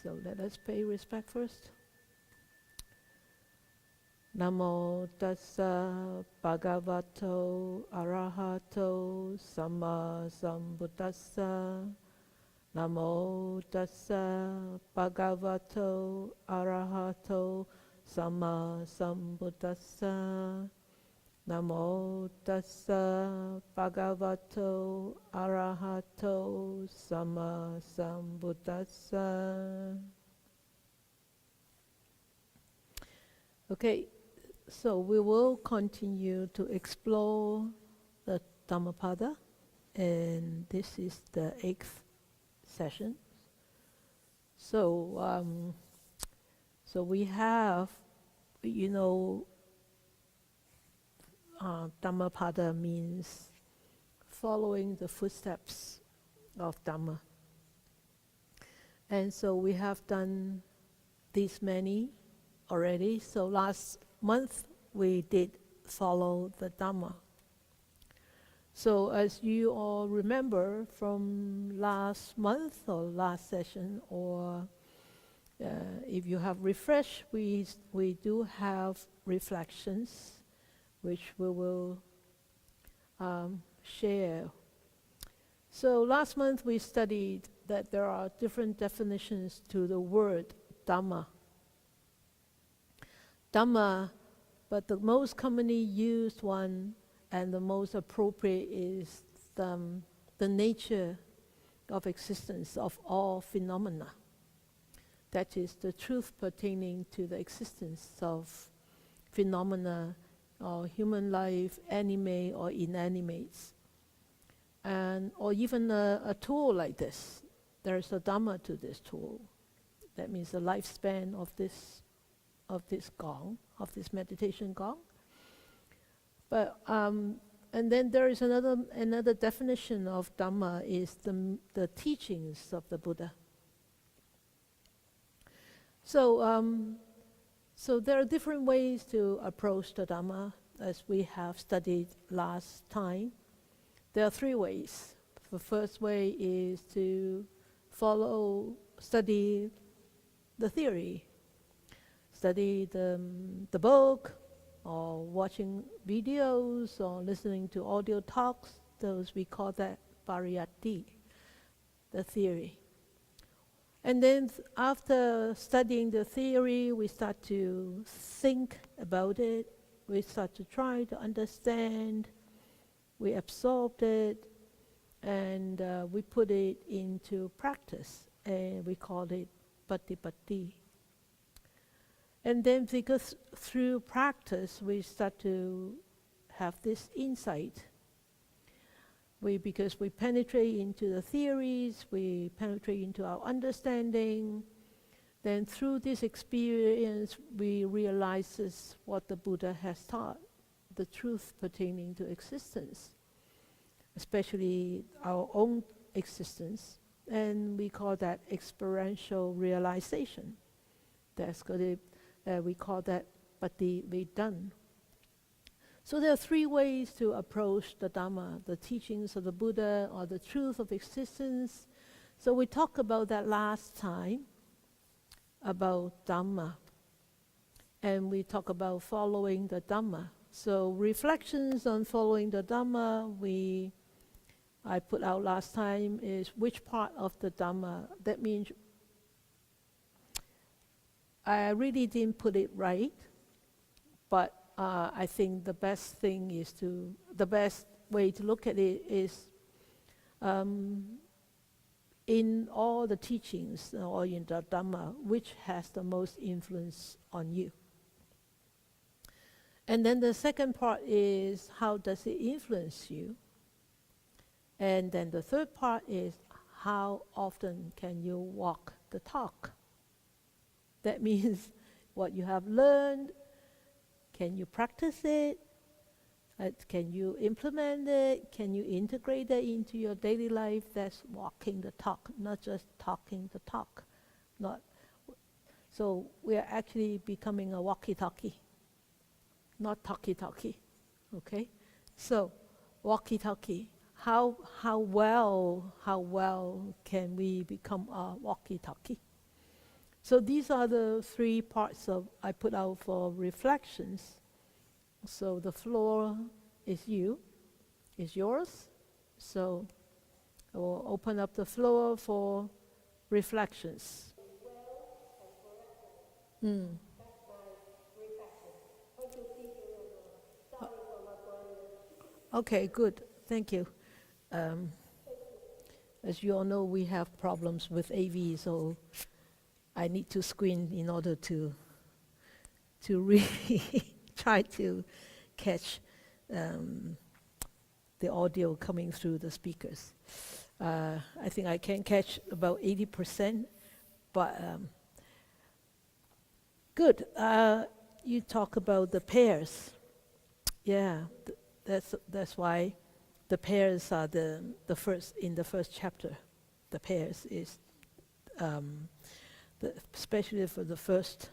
So let us pay respect first. Namo tassa bhagavato arahato samma sambuddhassa. Namo tassa bhagavato arahato samma sambuddhassa. Namo tassa bhagavato arahato samma sambuddhassa. Okay, so we will continue to explore the Dhammapada, and this is the 8th session. So, so we have, Dhammapada means following the footsteps of Dhamma. And so we have done these many already. So last month we did follow the Dhamma. So as you all remember from last month or last session, or if you have refreshed, we do have reflections which we will share. So last month we studied that there are different definitions to the word Dhamma. Dhamma, but the most commonly used one and the most appropriate is the nature of existence of all phenomena. That is the truth pertaining to the existence of phenomena or human life, animate or inanimates. And or even a tool like this. There is a Dhamma to this tool. That means the lifespan of this gong, of this meditation gong. But and then there is another definition of Dhamma is the teachings of the Buddha. So so there are different ways to approach the Dhamma, as we have studied last time. There are 3 ways. The first way is to study the theory, study the book, or watching videos, or listening to audio talks. Those we call that pariyatti, the theory. And then after studying the theory, we start to think about it. We start to try to understand. We absorb it, and we put it into practice, and we call it patipatti. And then because through practice, we start to have this insight. Because we penetrate into the theories, we penetrate into our understanding, then through this experience, we realize what the Buddha has taught, the truth pertaining to existence, especially our own existence, and we call that experiential realization. That's good. We call that pativedana. So there are 3 ways to approach the Dhamma, the teachings of the Buddha, or the truth of existence. So we talked about that last time, about Dhamma. And we talked about following the Dhamma. So reflections on following the Dhamma, I put out last time is which part of the Dhamma. That means I really didn't put it right, but I think the best way to look at it is in all the teachings or in the Dhamma, which has the most influence on you. And then the second part is how does it influence you? And then the third part is how often can you walk the talk? That means what you have learned, can you practice it? Can you implement it? Can you integrate it into your daily life? That's walking the talk, not just talking the talk. So we are actually becoming a walkie-talkie, not talkie-talkie, okay? So walkie-talkie, how well can we become a walkie-talkie? So these are the 3 parts I put out for reflections. So the floor is yours. So I will open up the floor for reflections. Mm. Okay, good. Thank you. Um, as you all know, we have problems with AV, so I need to screen in order to really try to catch the audio coming through the speakers. I think I can catch about 80%, but good. You talk about the pairs. Yeah, that's why the pairs are the first in the first chapter. The pairs is especially for the first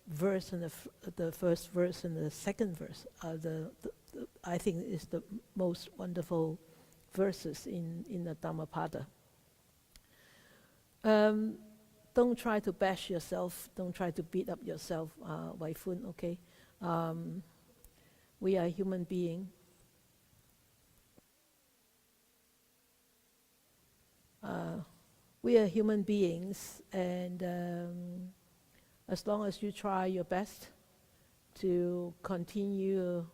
verse and the first verse and the second verse are I think is the most wonderful verses in the Dhammapada. Don't try to bash yourself. Don't try to beat up yourself, Waifun. Okay, we are human beings. We are human beings, and as long as you try your best to continue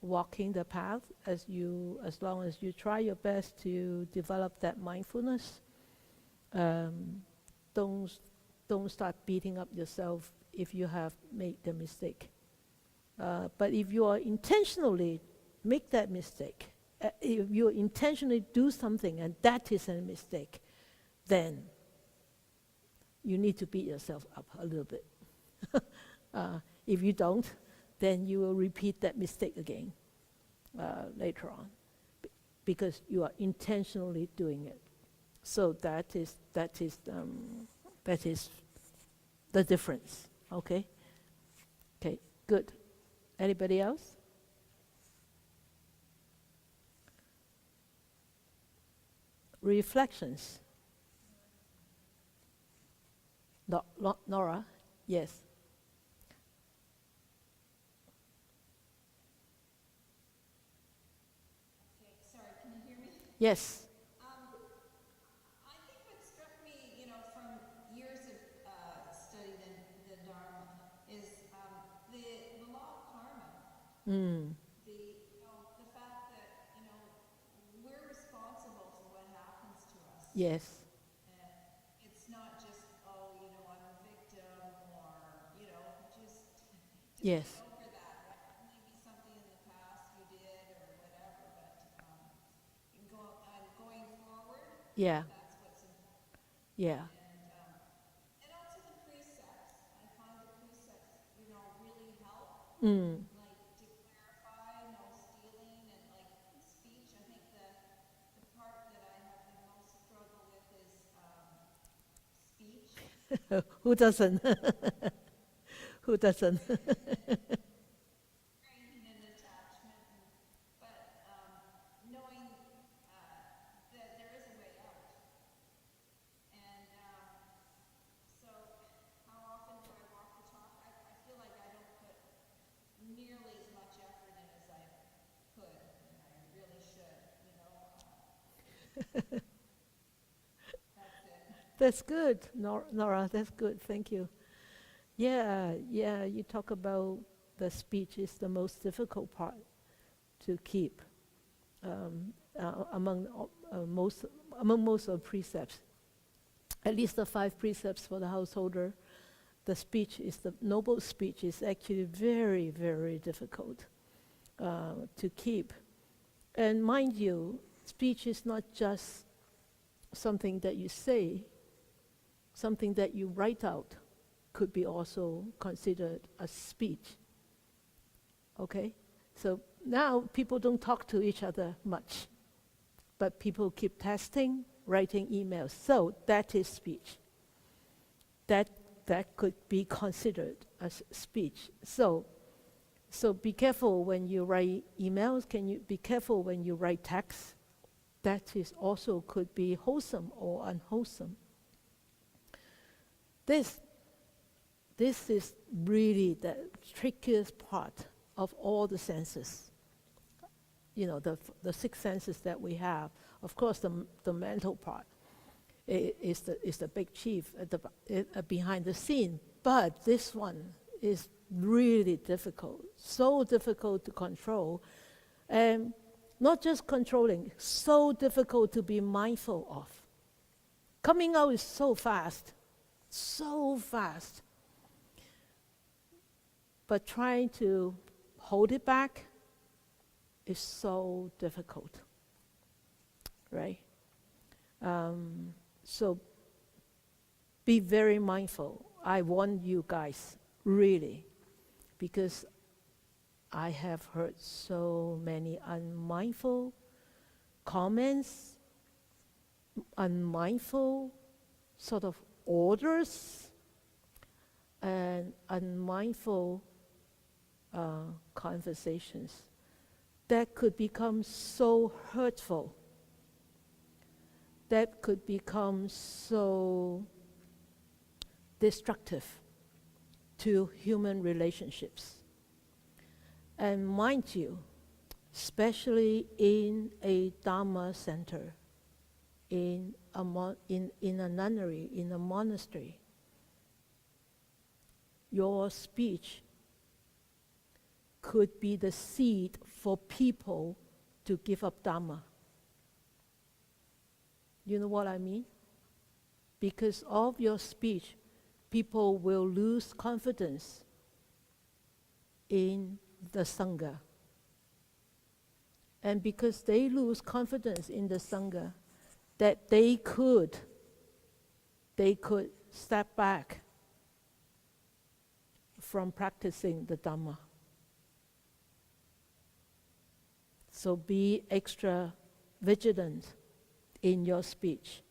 walking the path, as long as you try your best to develop that mindfulness, don't start beating up yourself if you have made the mistake. But if you are intentionally make that mistake, if you intentionally do something and that is a mistake, then you need to beat yourself up a little bit. If you don't, then you will repeat that mistake again later on, because you are intentionally doing it. So that is the difference. Okay. Okay. Good. Anybody else? Reflections. Nora, yes. Okay, sorry, can you hear me? Yes. I think what struck me, from years of studying the Dharma is the law of karma. Mm. The fact that, we're responsible for what happens to us. Yes. It's not just, I'm a victim or, just Yes. get over that. Maybe something in the past you did or whatever, but going forward, Yeah. that's what's important. Yeah. And also the precepts. I find the precepts, really help. Mm. Like to clarify, no stealing, and like speech. I think the part that I have the most struggle with is speech. Who doesn't? Who doesn't? Training and attachment, but knowing that there is a way out. And so, how often do I walk the talk? I feel like I don't put nearly as much effort in as I could, and I really should. That's it. That's good, Nora. That's good. Thank you. Yeah. You talk about the speech is the most difficult part to keep among most of precepts. At least the 5 precepts for the householder. The speech is the noble speech is actually very, very difficult to keep. And mind you, speech is not just something that you say. Something that you write out could be also considered a speech. Okay? So now people don't talk to each other much, but people keep texting, writing emails. So that is speech. That could be considered as speech. So be careful when you write emails. Can you be careful when you write text? That is also could be wholesome or unwholesome. This this is really the trickiest part of all the senses. The six senses that we have. Of course, the mental part is the big chief behind the scene. But this one is really difficult, so difficult to control. And not just controlling, so difficult to be mindful of. Coming out is so fast. But trying to hold it back is so difficult, right? So be very mindful. I want you guys, really, because I have heard so many unmindful comments, unmindful sort of orders, and unmindful conversations that could become so hurtful, that could become so destructive to human relationships. And mind you, especially in a Dharma center, in a nunnery, in a monastery, your speech could be the seed for people to give up Dharma. You know what I mean? Because of your speech, people will lose confidence in the Sangha. And because they lose confidence in the Sangha, that they could step back from practicing the Dhamma. So be extra vigilant in your speech.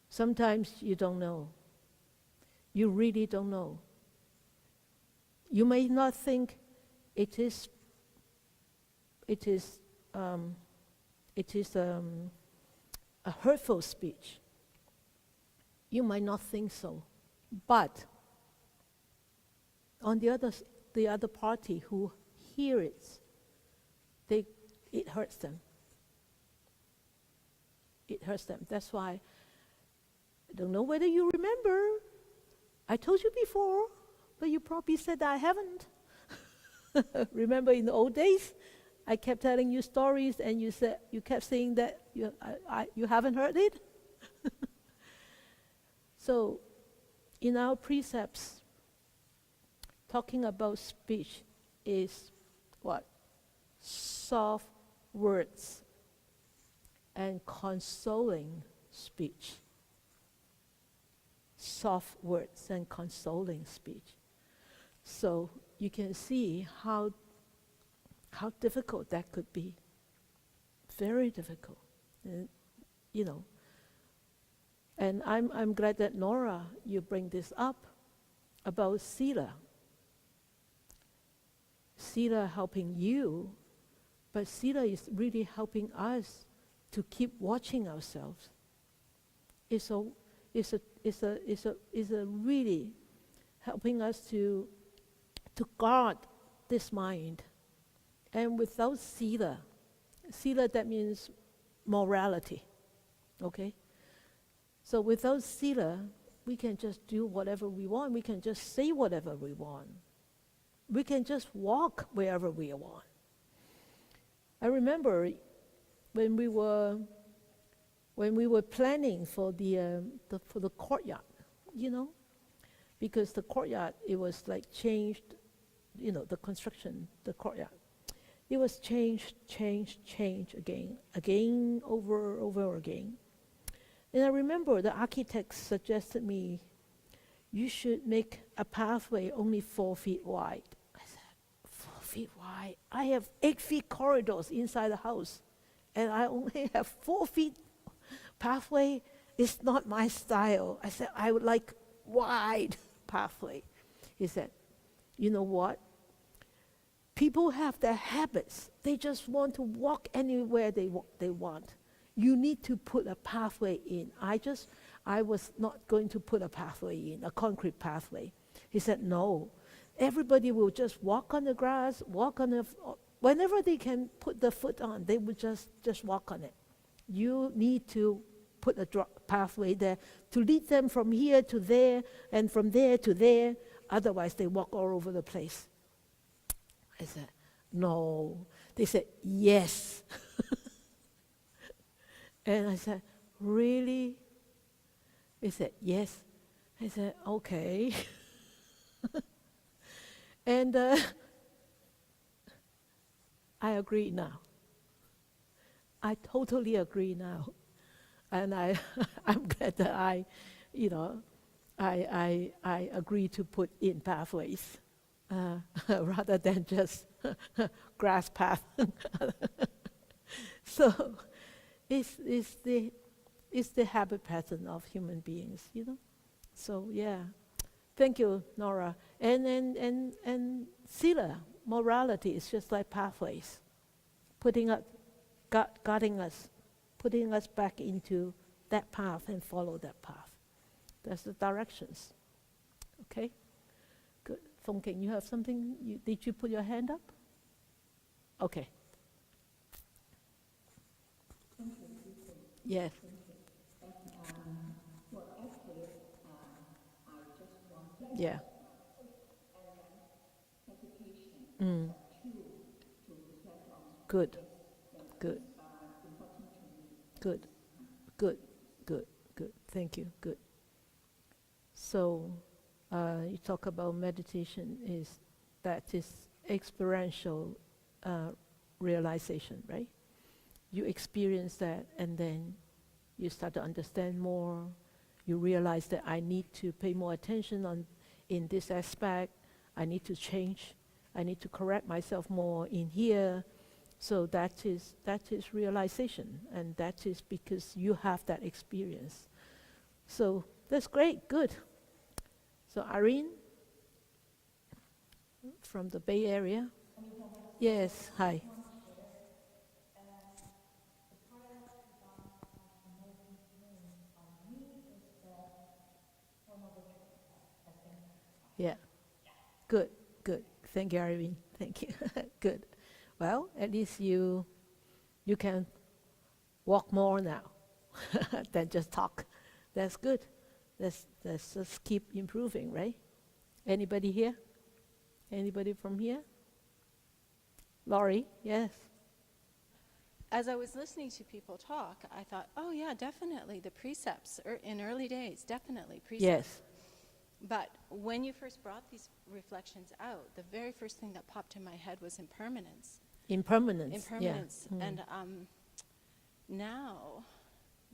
Sometimes you don't know. You really don't know. You may not think it is a hurtful speech. You might not think so, but on the other party who hear it, it hurts them. It hurts them. That's why I don't know whether you remember. I told you before, but you probably said I haven't. Remember in the old days, I kept telling you stories, and you kept saying that you haven't heard it. So, in our precepts, talking about speech is what? Soft words and consoling speech. Soft words and consoling speech. So you can see how difficult that could be. Very difficult. And I'm glad that Nora, you bring this up about Sila. Sila helping you, but Sila is really helping us to keep watching ourselves. It's really helping us to guard this mind. And without Sila that means morality, okay? So without Sila, we can just do whatever we want. We can just say whatever we want. We can just walk wherever we want. I remember when we were planning for the courtyard, because the courtyard, it was like changed, the construction, the courtyard. It was changed again, over again. And I remember the architect suggested me, you should make a pathway only 4 feet wide. I said, 4 feet wide? I have 8 feet corridors inside the house, and I only have 4 feet pathway. It's not my style. I said, I would like wide pathway. He said, you know what? People have their habits. They just want to walk anywhere they want. You need to put a pathway in. I was not going to put a pathway in, a concrete pathway. He said, no, everybody will just walk on the grass, walk on the, whenever they can put the foot on, they will just walk on it. You need to put a pathway there to lead them from here to there and from there to there, otherwise they walk all over the place. I said, no. They said, yes. And I said, really? They said, yes. I said, okay. And I agree now. I totally agree now. And I'm glad that I agree to put in pathways rather than just grass path. So it's the habit pattern of human beings, So yeah, thank you, Nora. And sila, morality is just like pathways, guiding us, putting us back into that path and follow that path. That's the directions. Okay? Good. Fong King, you have something? Did you put your hand up? Okay. Yes. Yeah. Mm. Good. Good. Good. Good. Good. Good. Thank you. Good. So, you talk about meditation that is experiential realization, right? You experience that and then you start to understand more. You realize that I need to pay more attention in this aspect. I need to change. I need to correct myself more in here. So that is realization, and that is because you have that experience. So that's great, good. So Irene, from the Bay Area. Yes, hi. Yeah, good, good. Thank you, Irene. Thank you. Good. Well, at least you can walk more now than just talk. That's good. Let's just keep improving, right? Anybody here? Anybody from here? Laurie, yes. As I was listening to people talk, I thought, oh yeah, definitely the precepts in early days, definitely precepts. Yes. But when you first brought these reflections out, the very first thing that popped in my head was impermanence. Impermanence. Impermanence. Yeah. And now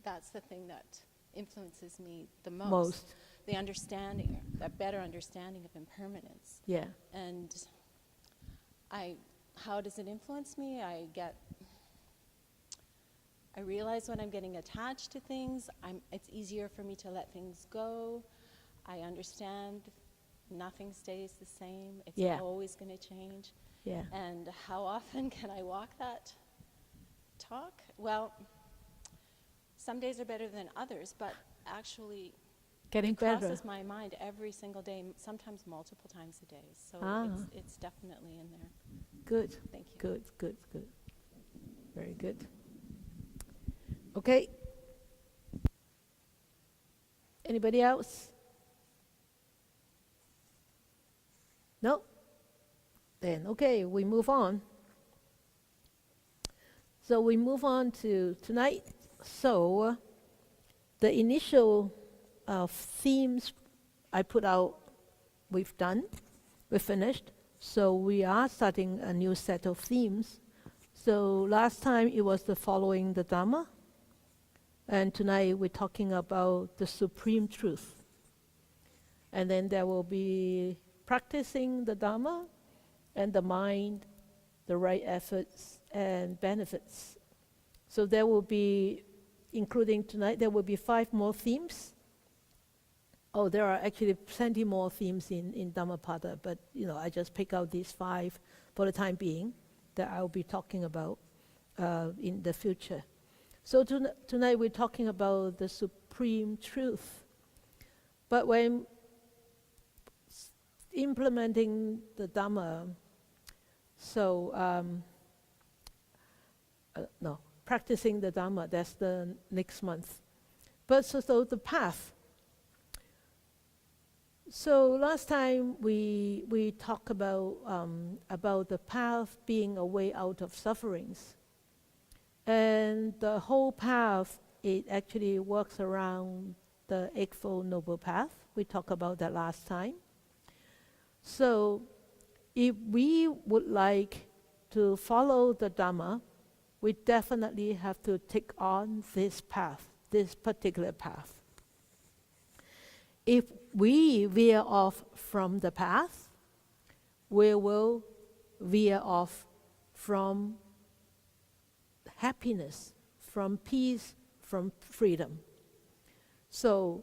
that's the thing that influences me the most. The understanding, a better understanding of impermanence. Yeah. And how does it influence me? I realize when I'm getting attached to things, it's easier for me to let things go. I understand nothing stays the same. It's always going to change. Yeah. And how often can I walk that talk? Well, some days are better than others, but actually Getting it better. crosses my mind every single day, sometimes multiple times a day. So it's definitely in there. Good. Thank you. Good, good, good. Very good. Okay. Anybody else? No? Then, okay, we move on. So we move on to tonight. So the initial themes I put out, we've finished. So we are starting a new set of themes. So last time it was the following the Dharma. And tonight we're talking about the supreme truth. And then there will be practicing the Dharma and the mind, the right efforts and benefits. So there will be, including tonight, there will be 5 more themes. Oh, there are actually plenty more themes in Dhammapada, but I just pick out these 5 for the time being that I'll be talking about in the future. So tonight we're talking about the supreme truth. But when implementing the Dhamma, practicing the Dhamma, that's the next month. But so the path. So last time we talked about the path being a way out of sufferings. And the whole path, it actually works around the Eightfold Noble Path. We talked about that last time. So if we would like to follow the Dhamma, we definitely have to take on this path, this particular path. If we veer off from the path, we will veer off from happiness, from peace, from freedom. So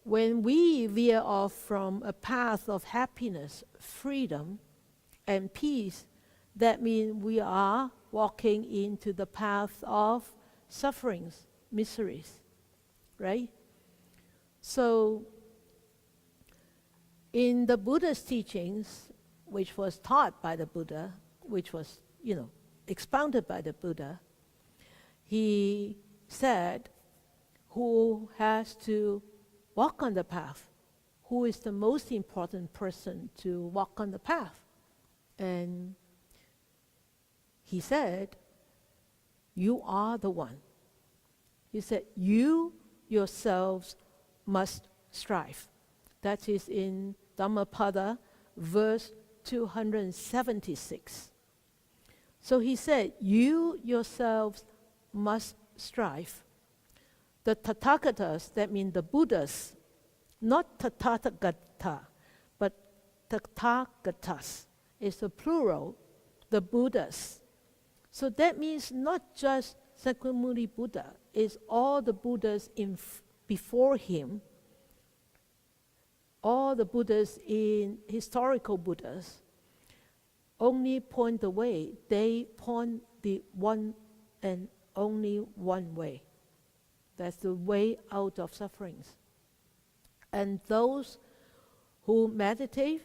when we veer off from a path of happiness, freedom, and peace, that means we are walking into the path of sufferings, miseries, right? So in the Buddha's teachings, which was taught by the Buddha, which was, expounded by the Buddha, he said, who has to walk on the path? Who is the most important person to walk on the path? And he said, you are the one. He said, you yourselves must strive. That is in Dhammapada, verse 276. So he said, you yourselves must strive. The Tathagatas, that means the Buddhas, not Tathagata, but Tathagatas is the plural, the Buddhas. So that means not just Sakyamuni Buddha, it's all the Buddhas before him, all the Buddhas in historical Buddhas only point the way. They point the one and only one way. That's the way out of sufferings. And those who meditate,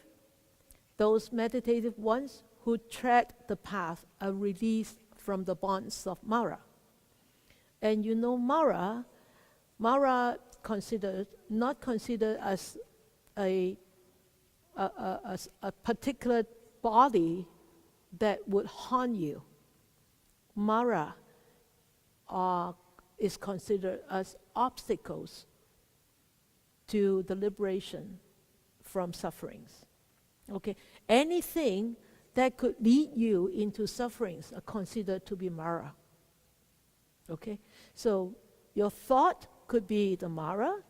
those meditative ones who tread the path are released from the bonds of Mara. And Mara not considered as a particular body that would harm you. Mara is considered as obstacles to the liberation from sufferings. Okay, anything that could lead you into sufferings are considered to be Mara. Okay, so your thought could be the Mara.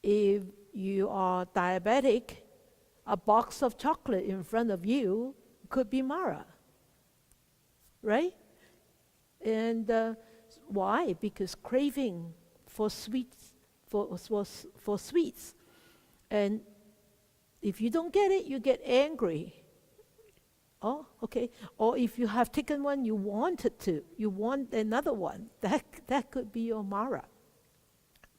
If you are diabetic, a box of chocolate in front of you could be Mara, right? And why? Because craving for sweets, for sweets. And if you don't get it, you get angry. Oh, okay. Or if you have taken one, you want another one. That could be your Mara.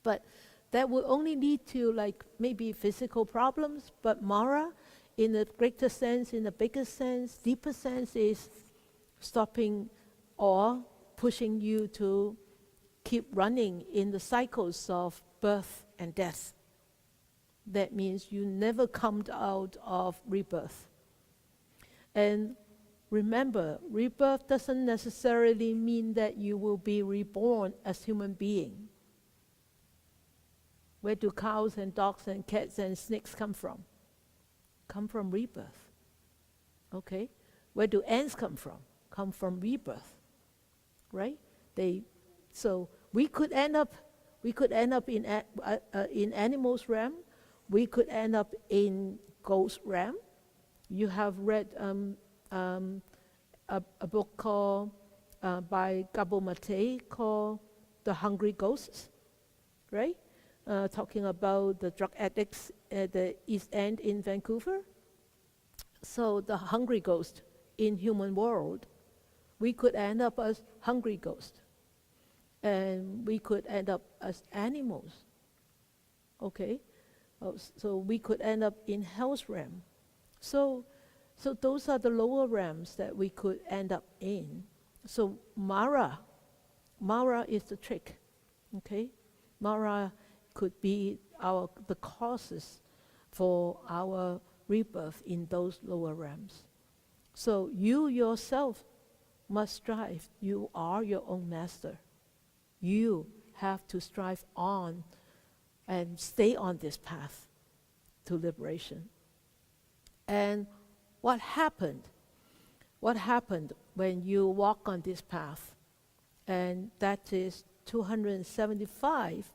But that will only lead to maybe physical problems. But Mara, in a greater sense, in a bigger sense, deeper sense, is stopping or pushing you to keep running in the cycles of birth and death. That means you never come out of rebirth. And remember, rebirth doesn't necessarily mean that you will be reborn as human being. Where do cows and dogs and cats and snakes come from? Come from rebirth. Okay? Where do ants come from? Come from rebirth. Right? So we could end up in animals realm. We could end up in ghost realm. You have read a book called by Gabo Mate called The Hungry Ghosts, right? Talking about the drug addicts at the East End in Vancouver. So the hungry ghost in human world We could end up as hungry ghosts, and we could end up as animals. Okay, so we could end up in hell's realm. So those are the lower realms that we could end up in. So Mara is the trick. Okay, Mara could be the causes for our rebirth in those lower realms. So you yourself must strive. You are your own master. You have to strive on and stay on this path to liberation. And what happened? What happened when you walk on this path? And that is 275.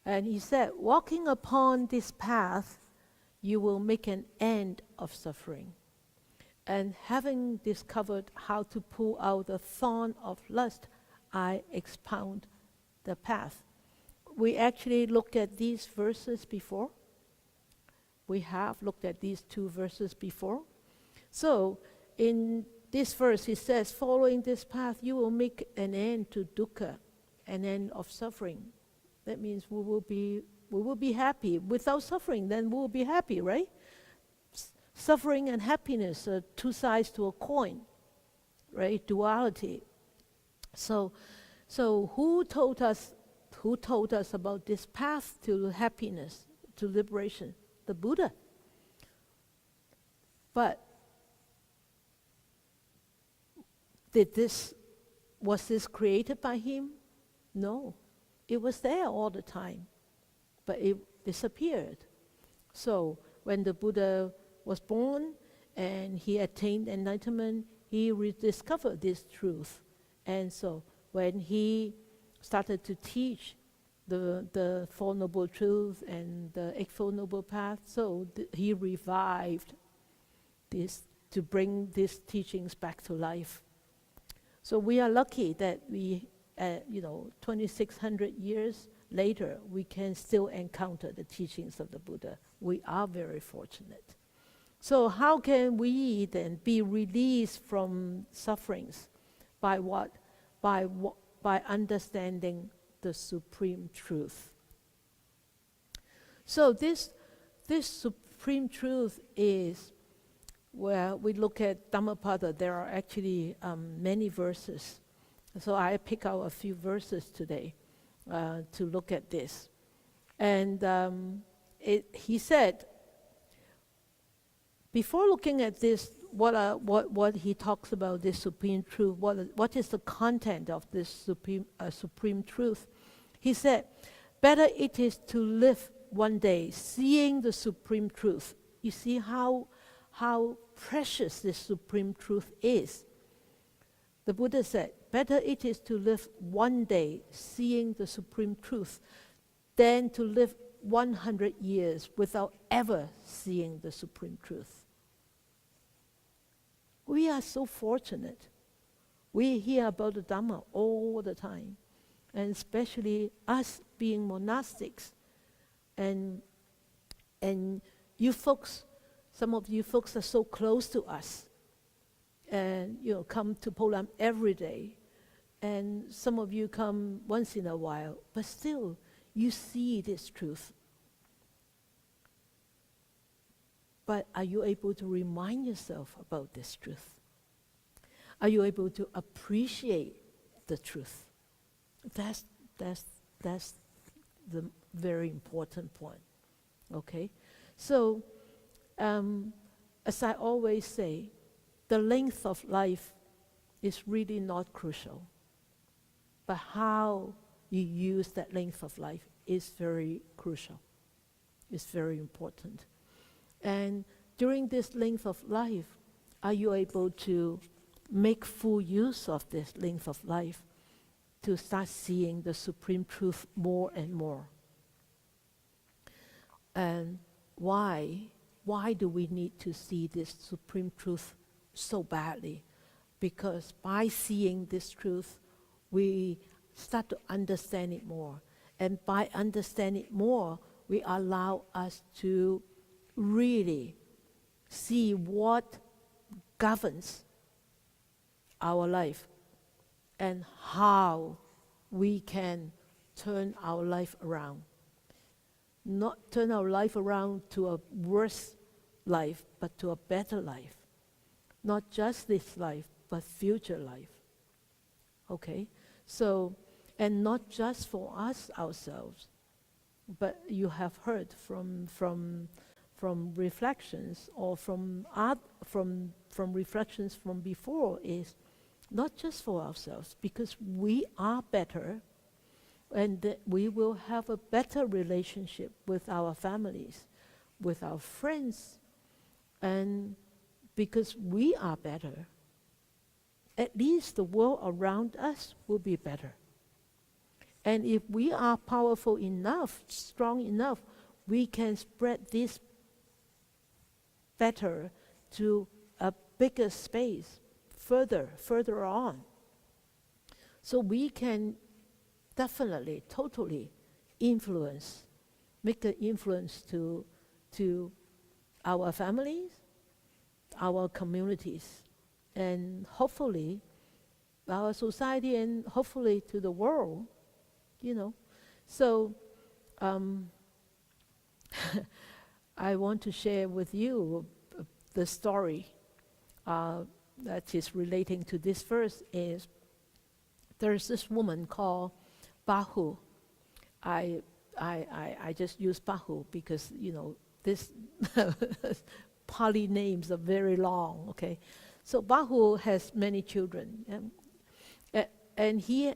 And he said, walking upon this path, you will make an end of suffering. And having discovered how to pull out the thorn of lust, I expound the path. We actually looked at these verses before. We have looked at these two verses before. So, in this verse, he says, following this path, you will make an end to dukkha, an end of suffering. That means we will be happy. Without suffering, then we will be happy, right? Suffering and happiness are two sides to a coin, right? Duality. So who told us about this path to happiness, to liberation? The Buddha. But was this created by him? No. It was there all the time, but it disappeared. So when the Buddha was born and he attained enlightenment, he rediscovered this truth. And so when he started to teach the Four Noble Truths and the Eightfold Noble Path, so he revived this to bring these teachings back to life. So we are lucky that we, 2,600 years later, we can still encounter the teachings of the Buddha. We are very fortunate. So how can we then be released from sufferings? By what? By understanding the supreme truth. So this supreme truth is where we look at Dhammapada. There are actually many verses. So I pick out a few verses today to look at this. And he said, before looking at this, what he talks about this supreme truth, what is the content of this supreme truth? He said, better it is to live one day seeing the supreme truth. You see how precious this supreme truth is. The Buddha said, better it is to live one day seeing the supreme truth than to live 100 years without ever seeing the supreme truth. We are so fortunate. We hear about the Dhamma all the time, and especially us being monastics. And you folks, some of you folks are so close to us, and come to Po Lam every day, and some of you come once in a while, but still you see this truth. But are you able to remind yourself about this truth? Are you able to appreciate the truth? That's the very important point. Okay? So, as I always say, the length of life is really not crucial. But how you use that length of life is very crucial. It's very important. And during this length of life, are you able to make full use of this length of life to start seeing the supreme truth more and more? And why do we need to see this supreme truth so badly? Because by seeing this truth, we start to understand it more. And by understanding it more, we allow us to really see what governs our life and how we can turn our life around. Not turn our life around to a worse life, but to a better life. Not just this life, but future life. Okay? So, and not just for us ourselves, but you have heard from reflections or from reflections from before is not just for ourselves, because we are better and that we will have a better relationship with our families, with our friends, and because we are better, at least the world around us will be better. And if we are powerful enough, strong enough, we can spread this better to a bigger space, further on. So we can definitely, totally influence, make an influence to our families, our communities, and hopefully our society, and hopefully to the world, you know. So I want to share with you the story that is relating to this verse. Is there's this woman called Bahu. I just use Bahu because, you know, this Pali names are very long, okay? So Bahu has many children, and she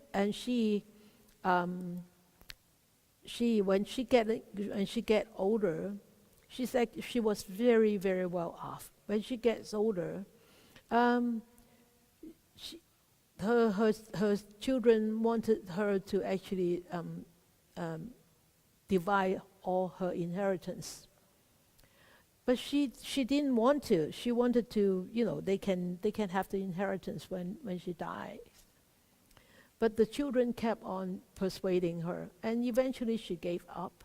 when she get older, she was very, very well off. When she gets older, her children wanted her to actually divide all her inheritance. But she didn't want to. She wanted to, you know, they can have the inheritance when she dies. But the children kept on persuading her, and eventually she gave up.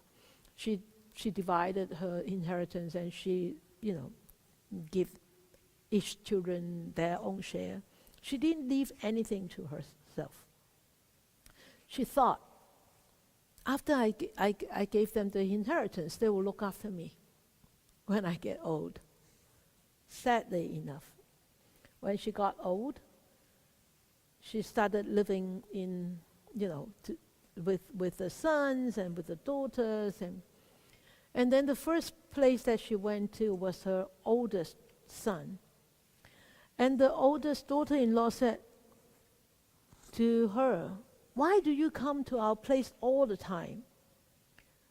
She divided her inheritance, and she, you know, give each children their own share. She didn't leave anything to herself. She thought, after I gave them the inheritance, they will look after me when I get old. Sadly enough, when she got old, she started living in, you know, with the sons and with the daughters, and then the first place that she went to was her oldest son. And the oldest daughter-in-law said to her, "Why do you come to our place all the time?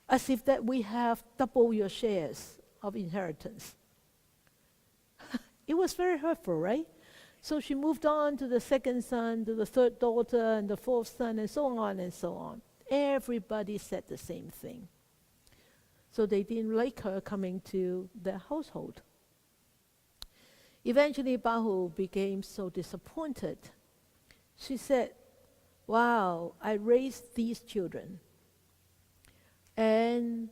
As if that we have double your shares of inheritance." It was very hurtful, right? So she moved on to the second son, to the third daughter, and the fourth son, and so on and so on. Everybody said the same thing. So they didn't like her coming to their household. Eventually, Bahu became so disappointed. She said, "Wow, I raised these children. And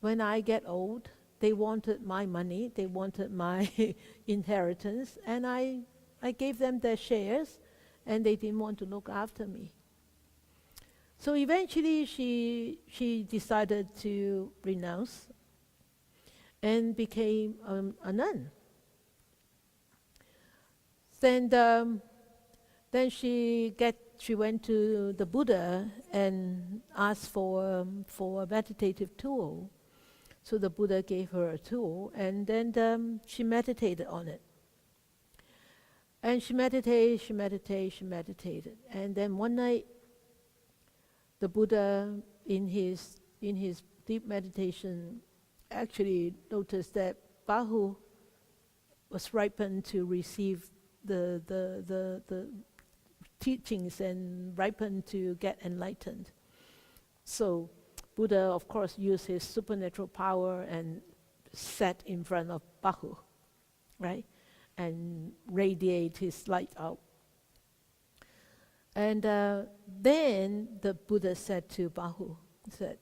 when I get old, they wanted my money, they wanted my inheritance, and I gave them their shares, and they didn't want to look after me." So eventually she decided to renounce and became a nun. Then she went to the Buddha and asked for a meditative tool. So the Buddha gave her a tool, and then she meditated on it. And she meditated. And then one night, the Buddha, in his deep meditation, actually noticed that Bahu was ripened to receive the teachings and ripened to get enlightened. So Buddha, of course, used his supernatural power and sat in front of Bahu, right? And radiate his light out. And then the Buddha said to Bahu, said,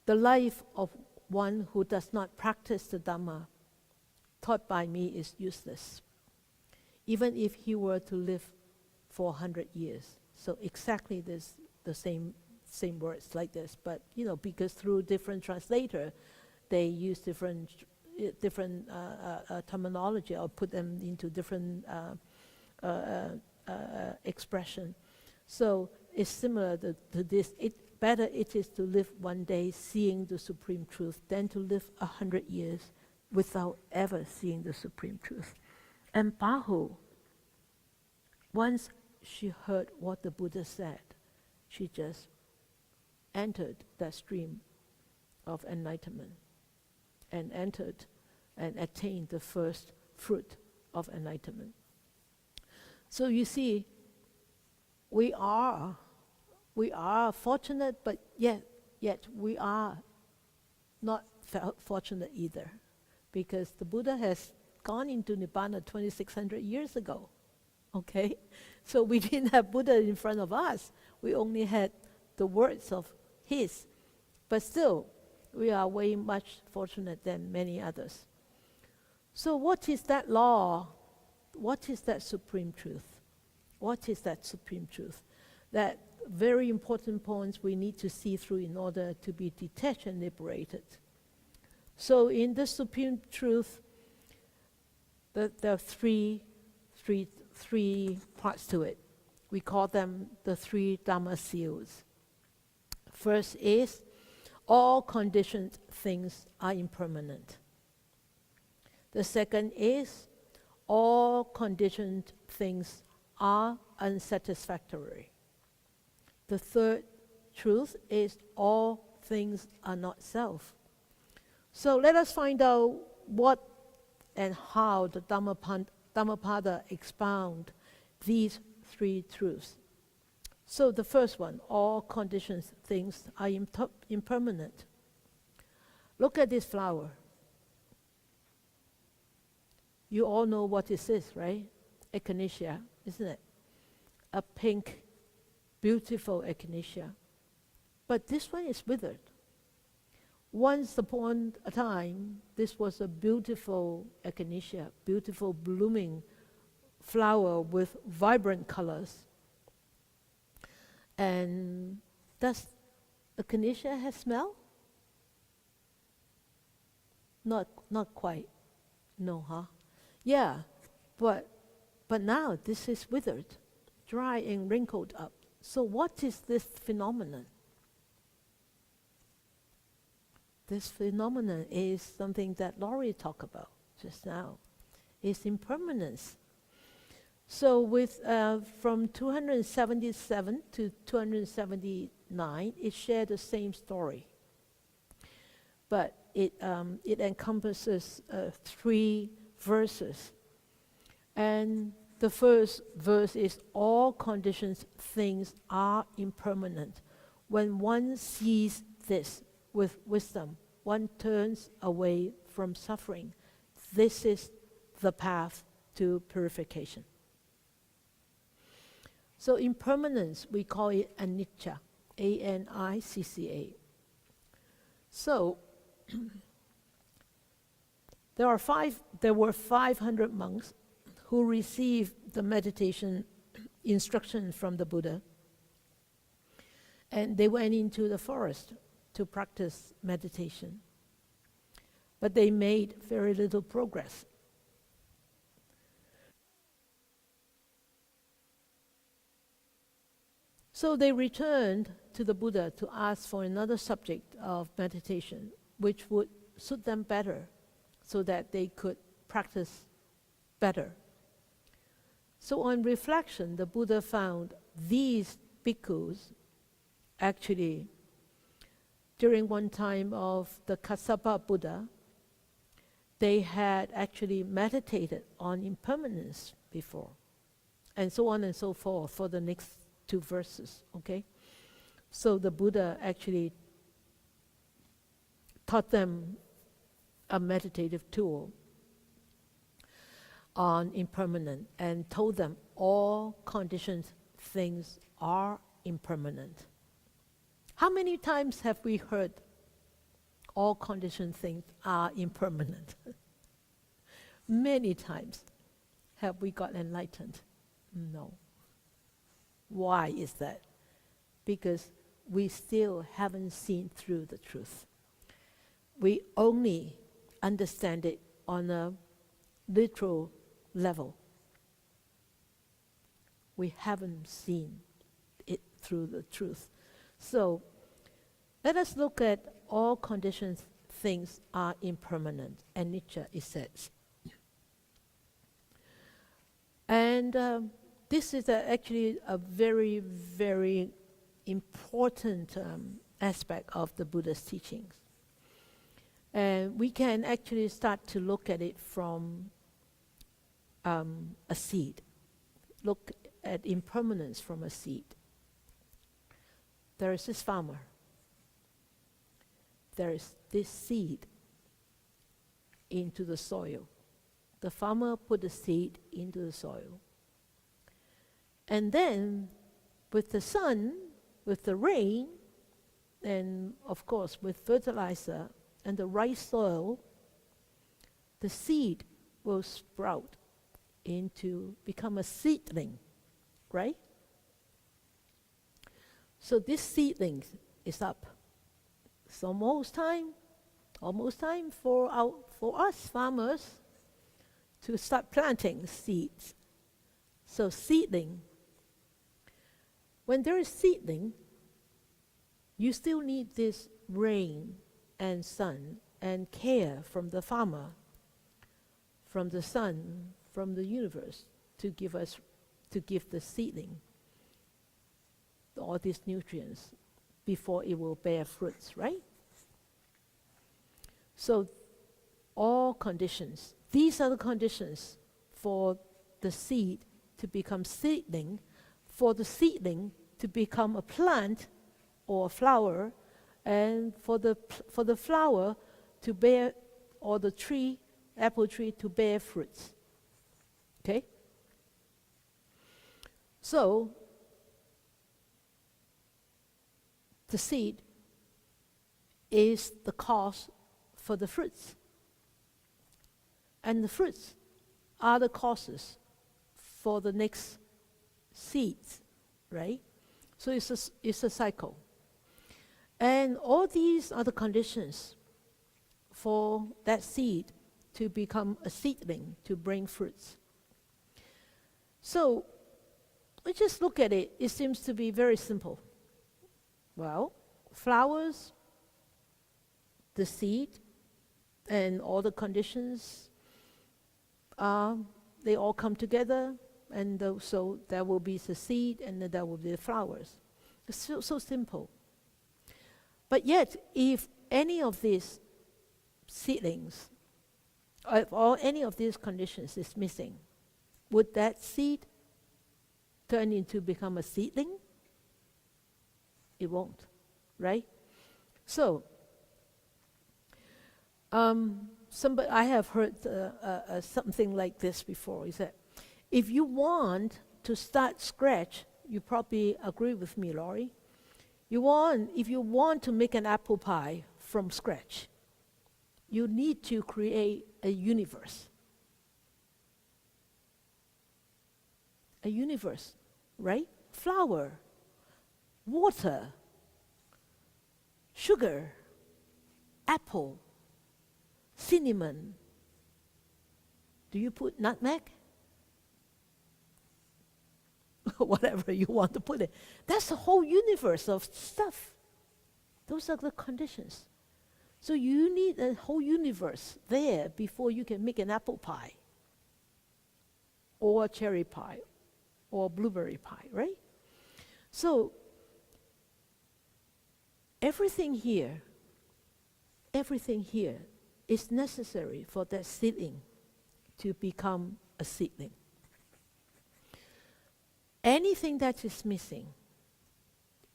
"The life of one who does not practice the Dhamma taught by me is useless. even if he were to live for 100 years. So exactly this, the same words like this, but because through different translator, they use different terminology or put them into different expression. So it's similar to this. Better it is to live one day seeing the Supreme Truth than to live 100 years without ever seeing the Supreme Truth. And Bahu, once she heard what the Buddha said, she just entered that stream of enlightenment and entered and attained the first fruit of enlightenment. So you see, we are fortunate, but yet we are not fortunate either, because the Buddha has gone into Nibbana 2,600 years ago, okay? So we didn't have Buddha in front of us. We only had the words of his. But still, we are way much fortunate than many others. So what is that law? What is that supreme truth? What is that supreme truth? That very important points we need to see through in order to be detached and liberated. So in the supreme truth, there are three parts to it. We call them the three Dhamma seals. First is, all conditioned things are impermanent. The second is, all conditioned things are unsatisfactory. The third truth is, all things are not self. So let us find out what and how the Dhammapada expound these three truths. So the first one, all conditioned things are impermanent. Look at this flower. You all know what this is, right? Echinacea, isn't it? A pink, beautiful echinacea. But this one is withered. Once upon a time, this was a beautiful echinacea, beautiful blooming flower with vibrant colors. And does echinacea have smell? Not quite. No, huh? Yeah, but now this is withered, dry and wrinkled up. So what is this phenomenon? This phenomenon is something that Laurie talked about just now. It's impermanence. So with from 277 to 279, it shared the same story. But it encompasses 3 verses. And the first verse is, all conditioned things are impermanent. When one sees this with wisdom, one turns away from suffering. This is the path to purification. So impermanence, we call it anicca, A-N-I-C-C-A. So there were 500 monks who received the meditation instruction from the Buddha, and they went into the forest to practice meditation. But they made very little progress. So they returned to the Buddha to ask for another subject of meditation, which would suit them better, so that they could practice better. So on reflection, the Buddha found these bhikkhus, actually, during one time of the Kassapa Buddha, they had actually meditated on impermanence before, and so on and so forth for the next 2 verses, okay? So the Buddha actually taught them a meditative tool on impermanent and told them all conditioned things are impermanent. How many times have we heard all conditioned things are impermanent? Many times. have we got enlightened? No. Why is that? Because we still haven't seen through the truth. We only understand it on a literal level. We haven't seen it through the truth. So let us look at all conditions. Things are impermanent, anicca, it says. And this is actually a very, very important aspect of the Buddha's teachings. And we can actually start to look at it from a seed. Look at impermanence from a seed. There is this farmer. There is this seed into the soil. The farmer put the seed into the soil. And then, with the sun, with the rain, and of course with fertilizer and the right soil, the seed will sprout into, become a seedling, right? So this seedling is up. It's almost time for us farmers to start planting seeds. So seedling, when there is seedling, you still need this rain and sun and care from the farmer, from the sun, from the universe, to give the seedling all these nutrients before it will bear fruits, right? So all conditions, these are the conditions for the seed to become seedling, for the seedling to become a plant or a flower, and for the flower to bear, or the tree, apple tree, to bear fruits. Okay? So the seed is the cause for the fruits. And the fruits are the causes for the next seeds, right? So it's a cycle. And all these are the conditions for that seed to become a seedling, to bring fruits. So we just look at it, it seems to be very simple. Well, flowers, the seed, and all the conditions, they all come together, and so there will be the seed, and then there will be the flowers. It's so simple. But yet, if any of these seedlings, or any of these conditions is missing, would that seed turn into become a seedling? It won't, right? So, I have heard something like this before, is that if you want to start scratch, you probably agree with me, Laurie. If you want to make an apple pie from scratch, you need to create a universe. A universe, right? Flour, water, sugar, apple, cinnamon. Do you put nutmeg? Whatever you want to put it. That's the whole universe of stuff. Those are the conditions. So you need a whole universe there before you can make an apple pie, or a cherry pie, or blueberry pie, right? So everything here is necessary for that seedling to become a seedling. Anything that is missing,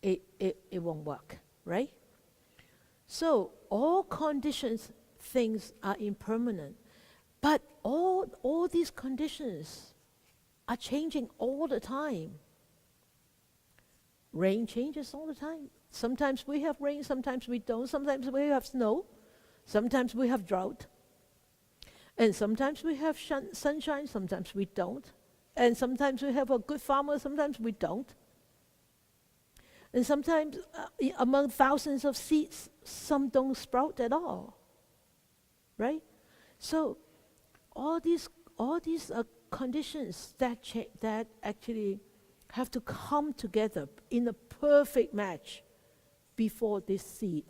it won't work, right? So all conditions, things are impermanent, but all these conditions are changing all the time. Rain changes all the time. Sometimes we have rain, sometimes we don't. Sometimes we have snow, sometimes we have drought. And sometimes we have sunshine, sometimes we don't. And sometimes we have a good farmer, sometimes we don't. And sometimes among thousands of seeds, some don't sprout at all. Right? So all these conditions that actually have to come together in a perfect match before this seed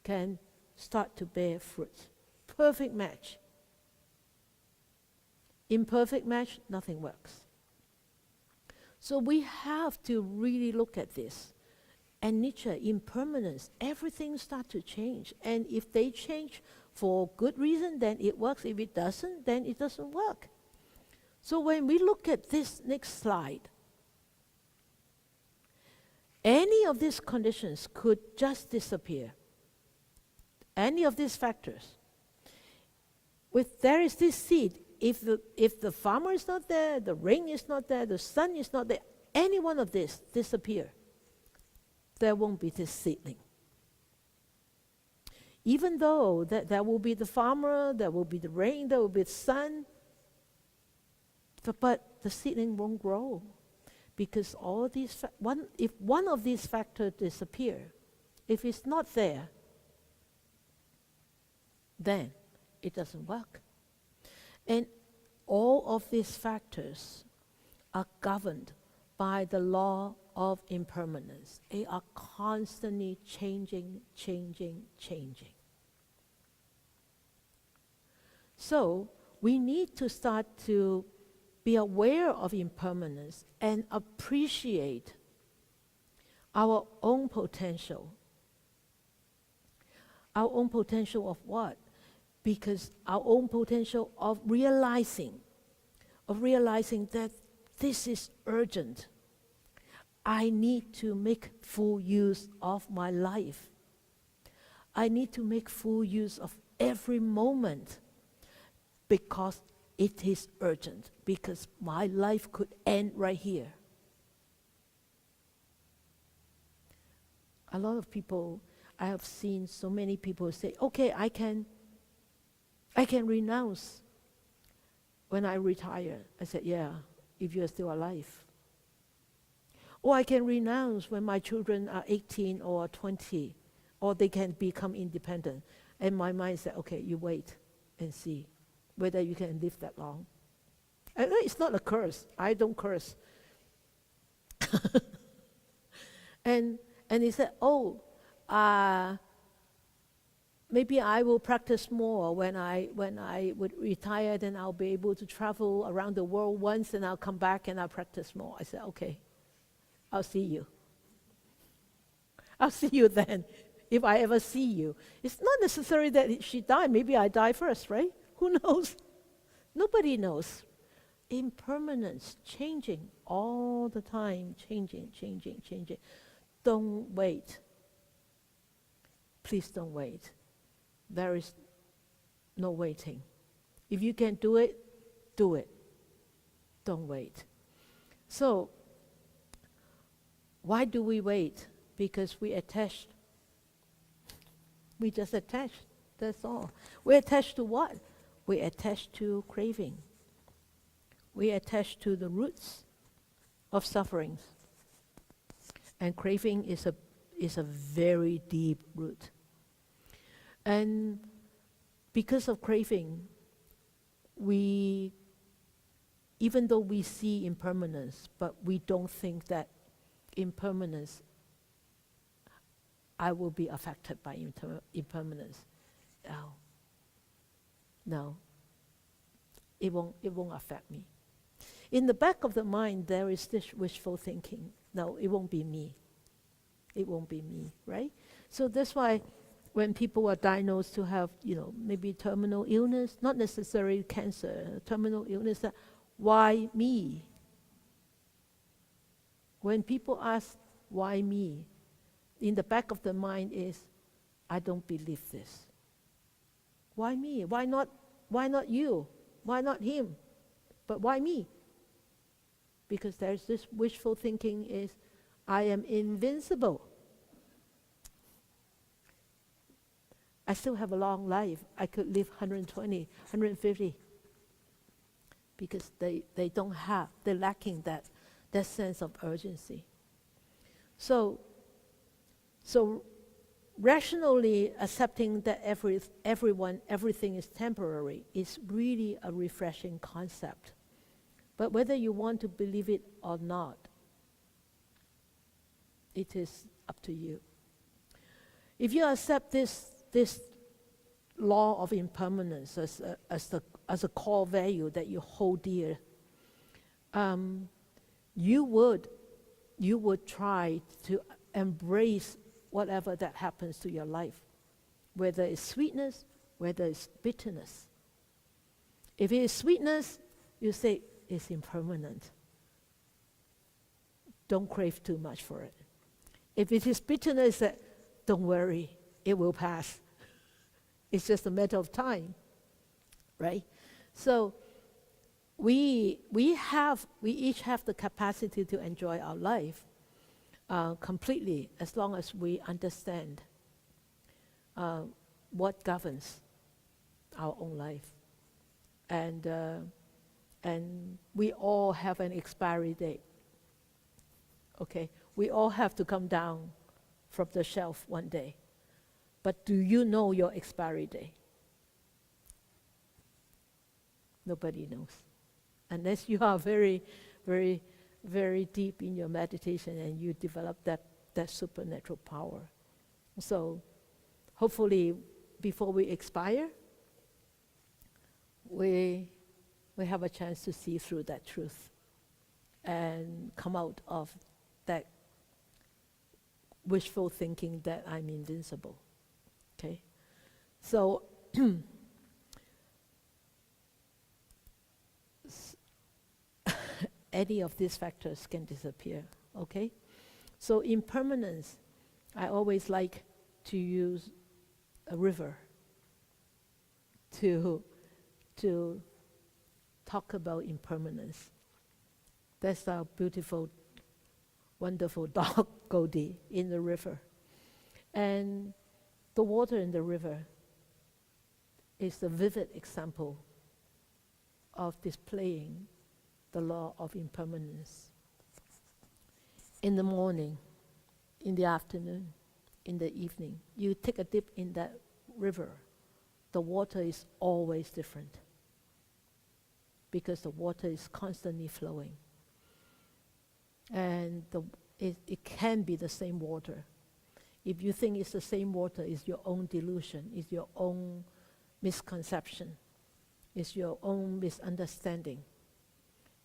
can start to bear fruit. Perfect match. Imperfect match, nothing works. So we have to really look at this. And nature, impermanence, everything starts to change. And if they change for good reason, then it works. If it doesn't, then it doesn't work. So when we look at this next slide, any of these conditions could just disappear. Any of these factors. There is this seed. If the farmer is not there, the rain is not there, the sun is not there, any one of this disappear, there won't be this seedling. Even though there will be the farmer, there will be the rain, there will be the sun, but the seedling won't grow. Because all these, if one of these factors disappear, if it's not there, then it doesn't work. And all of these factors are governed by the law of impermanence. They are constantly changing. So we need to start to be aware of impermanence and appreciate our own potential. Our own potential of what? Because our own potential of realizing that this is urgent. I need to make full use of my life. I need to make full use of every moment because it is urgent, because my life could end right here. A lot of people, I have seen so many people say, okay, I can renounce when I retire. I said, yeah, if you're still alive. Or I can renounce when my children are 18 or 20, or they can become independent. And my mind said, okay, you wait and see whether you can live that long. And it's not a curse. I don't curse. And he said, maybe I will practice more when I would retire, then I'll be able to travel around the world once and I'll come back and I'll practice more. I said, okay, I'll see you. I'll see you then, if I ever see you. It's not necessary that she died. Maybe I die first, right? Who knows? Nobody knows. Impermanence, changing all the time, changing. Don't wait. Please don't wait. There is no waiting. If you can do it, do it. Don't wait. So, why do we wait? Because we attach. We just attach. That's all. We attach to what? We attach to craving. We attach to the roots of sufferings. And craving is a very deep root. And because of craving, even though we see impermanence, but we don't think that impermanence, I will be affected by impermanence. No, it won't affect me. In the back of the mind, there is this wishful thinking. No, it won't be me. It won't be me, right? So that's why when people are diagnosed to have, maybe terminal illness, not necessarily cancer, terminal illness, why me? When people ask, why me? In the back of the mind is, I don't believe this. Why me? Why not you? Why not him? But why me? Because there's this wishful thinking is, I am invincible. I still have a long life. I could live 120, 150. Because they don't have, they're lacking that sense of urgency. So rationally accepting that everything is temporary is really a refreshing concept. But whether you want to believe it or not, it is up to you. If you accept this law of impermanence as a core value that you hold dear, you would try to embrace whatever that happens to your life, whether it's sweetness, whether it's bitterness. If it is sweetness, you say it's impermanent. Don't crave too much for it. If it is bitterness, don't worry, it will pass. It's just a matter of time, right? So we each have the capacity to enjoy our life completely, as long as we understand what governs our own life. And we all have an expiry date. Okay, we all have to come down from the shelf one day. But do you know your expiry date? Nobody knows. Unless you are very, very, very deep in your meditation and you develop that supernatural power. So hopefully before we expire, we have a chance to see through that truth and come out of that wishful thinking that I'm invincible. Okay? So any of these factors can disappear. Okay? So impermanence, I always like to use a river to talk about impermanence. That's our beautiful, wonderful dog, Goldie, in the river. And the water in the river is a vivid example of displaying the law of impermanence. In the morning, in the afternoon, in the evening, you take a dip in that river, the water is always different because the water is constantly flowing. And it can be the same water. If you think it's the same water, it's your own delusion, it's your own misconception, it's your own misunderstanding.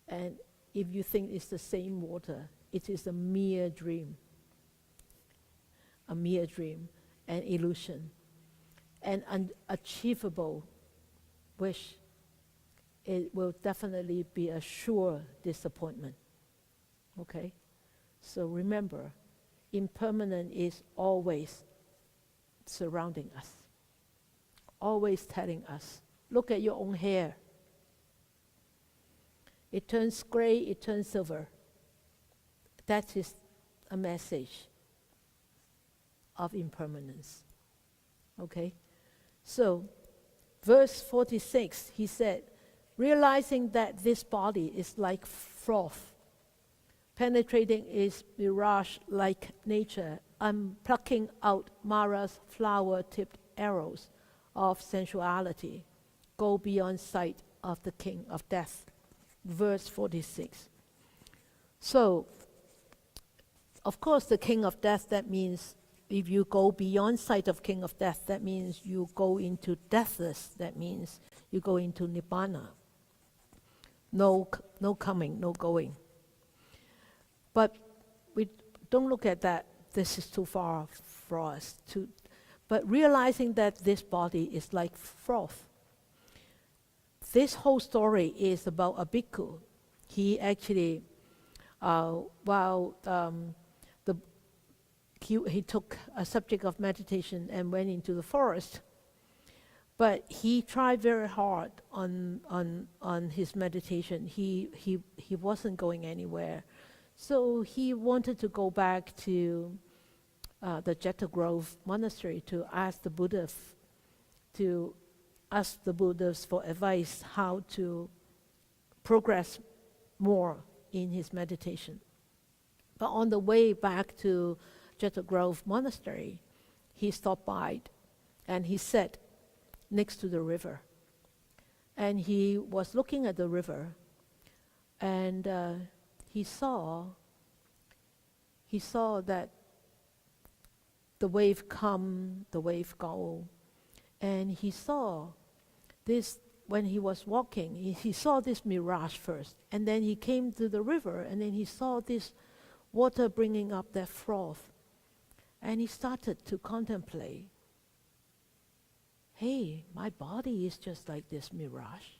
And if you think it's the same water, it is a mere dream, an illusion, an unachievable wish. It will definitely be a sure disappointment. Okay? So remember, impermanent is always surrounding us, always telling us, look at your own hair. It turns gray, it turns silver. That is a message of impermanence. Okay? So, verse 46, he said, realizing that this body is like froth, penetrating its mirage-like nature, I'm plucking out Mara's flower-tipped arrows of sensuality. Go beyond sight of the king of death. Verse 46. So, of course, the king of death, that means if you go beyond sight of king of death, that means you go into deathless, that means you go into nibbana. No coming, no going. But we don't look at that, this is too far for us. But realizing that this body is like froth. This whole story is about a bhikkhu. He actually, he took a subject of meditation and went into the forest. But he tried very hard on his meditation. He wasn't going anywhere. So he wanted to go back to the Jeta Grove monastery to ask the Buddha to ask the Buddhas for advice how to progress more in his meditation. But on the way back to Jetta Grove Monastery, he stopped by and he sat next to the river. And he was looking at the river, and he saw that the wave come, the wave go. And he saw this, when he was walking, he saw this mirage first. And then he came to the river, and then he saw this water bringing up that froth. And he started to contemplate, hey, my body is just like this mirage.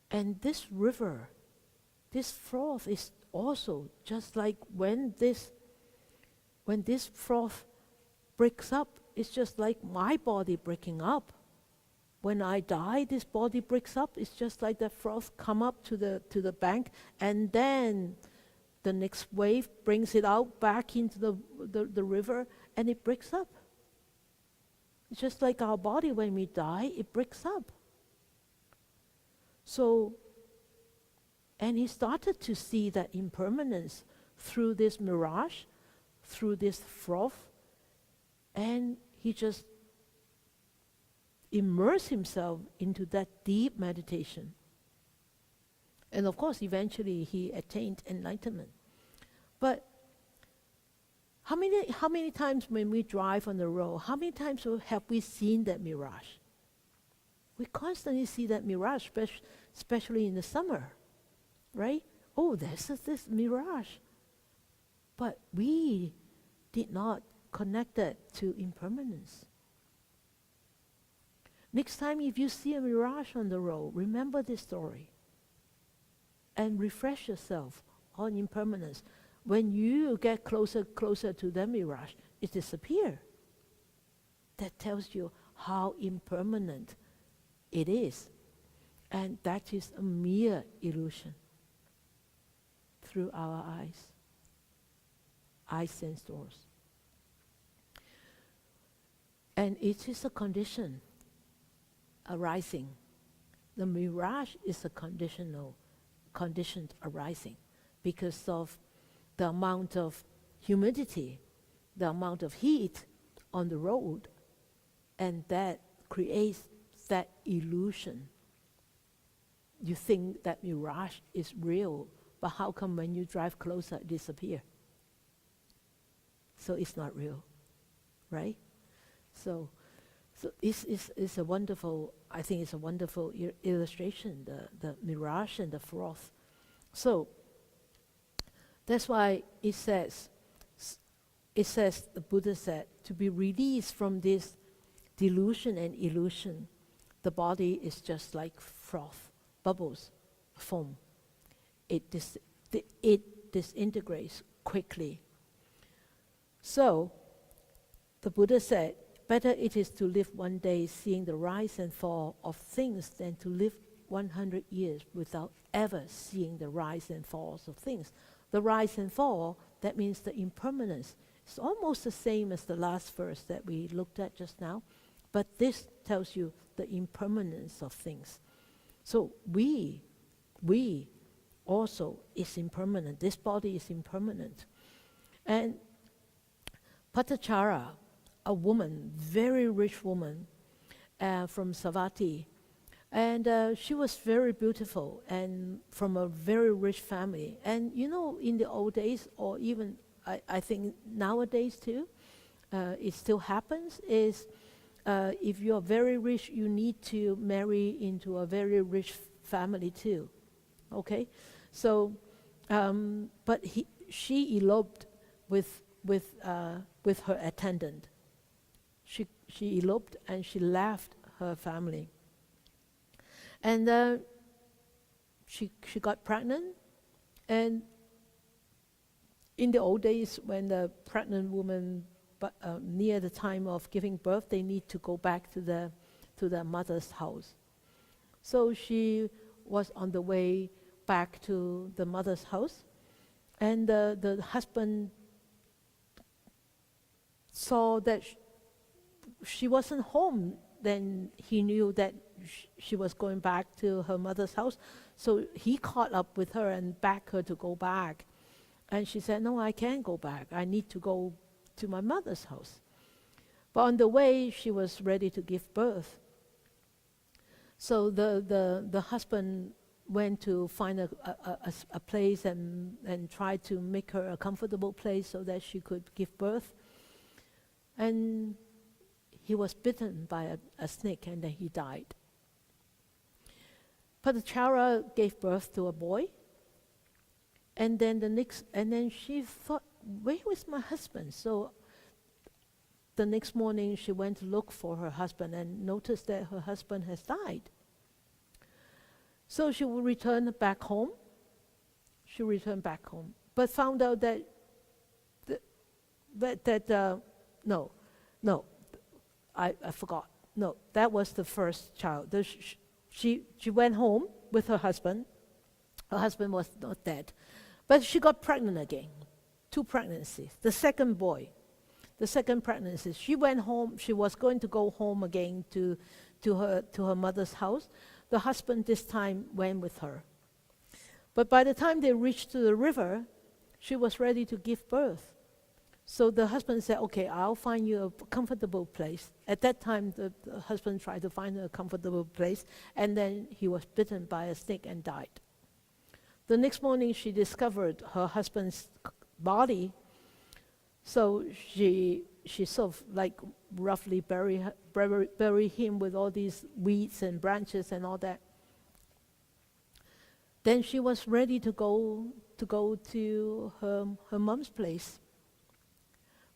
And this river, this froth is also just like when this froth breaks up, it's just like my body breaking up. When I die, this body breaks up. It's just like the froth come up to the bank, and then the next wave brings it out back into the river, and it breaks up. It's just like our body, when we die, it breaks up. So, and he started to see that impermanence through this mirage, through this froth, and he just immersed himself into that deep meditation. And of course, eventually he attained enlightenment. But how many times when we drive on the road, how many times have we seen that mirage? We constantly see that mirage, especially in the summer, right? Oh, there's this mirage. But we did not connect that to impermanence. Next time if you see a mirage on the road, remember this story and refresh yourself on impermanence. When you get closer to the mirage, it disappears. That tells you how impermanent it is. And that is a mere illusion through our eyes sense doors. And it is a conditioned arising. The mirage is a conditioned arising because of the amount of humidity, the amount of heat on the road, and that creates that illusion. You think that mirage is real, but how come when you drive closer it disappears? So it's not real, right? So it's a wonderful, I think it's a wonderful illustration, the mirage and the froth. So that's why it says, the Buddha said, to be released from this delusion and illusion, the body is just like froth, bubbles, foam. It disintegrates quickly. So, the Buddha said, better it is to live one day seeing the rise and fall of things than to live 100 years without ever seeing the rise and falls of things. The rise and fall, that means the impermanence. It's almost the same as the last verse that we looked at just now, but this tells you the impermanence of things. So we also is impermanent. This body is impermanent. And Patachara, a woman, very rich woman from Savatthi, and she was very beautiful and from a very rich family. And you know, in the old days, or even I think nowadays too, it still happens, is if you're very rich, you need to marry into a very rich family too. Okay? So, but she eloped with her attendant. She eloped and she left her family. And she got pregnant, and in the old days when the pregnant woman near the time of giving birth, they need to go back to the mother's house. So she was on the way back to the mother's house, and the husband saw that she wasn't home then he knew that she was going back to her mother's house. So he caught up with her and begged her to go back. And she said, no, I can't go back. I need to go to my mother's house. But on the way, she was ready to give birth. So the husband went to find a place and tried to make her a comfortable place so that she could give birth. And he was bitten by a snake, and then he died. Patachara gave birth to a boy, and then she thought, where was my husband? So the next morning she went to look for her husband and noticed that her husband has died. So she would return back home. She returned back home, but found out that I forgot. No, that was the first child. She went home with her husband. Her husband was not dead, but she got pregnant again. 2 pregnancies. The second pregnancy. She went home. She was going to go home again to her mother's house. The husband this time went with her. But by the time they reached to the river, she was ready to give birth. So the husband said, okay, I'll find you a comfortable place. At that time, the husband tried to find a comfortable place, and then he was bitten by a snake and died. The next morning, she discovered her husband's body. So she sort of like roughly bury him with all these weeds and branches and all that. Then she was ready to go to her mom's place.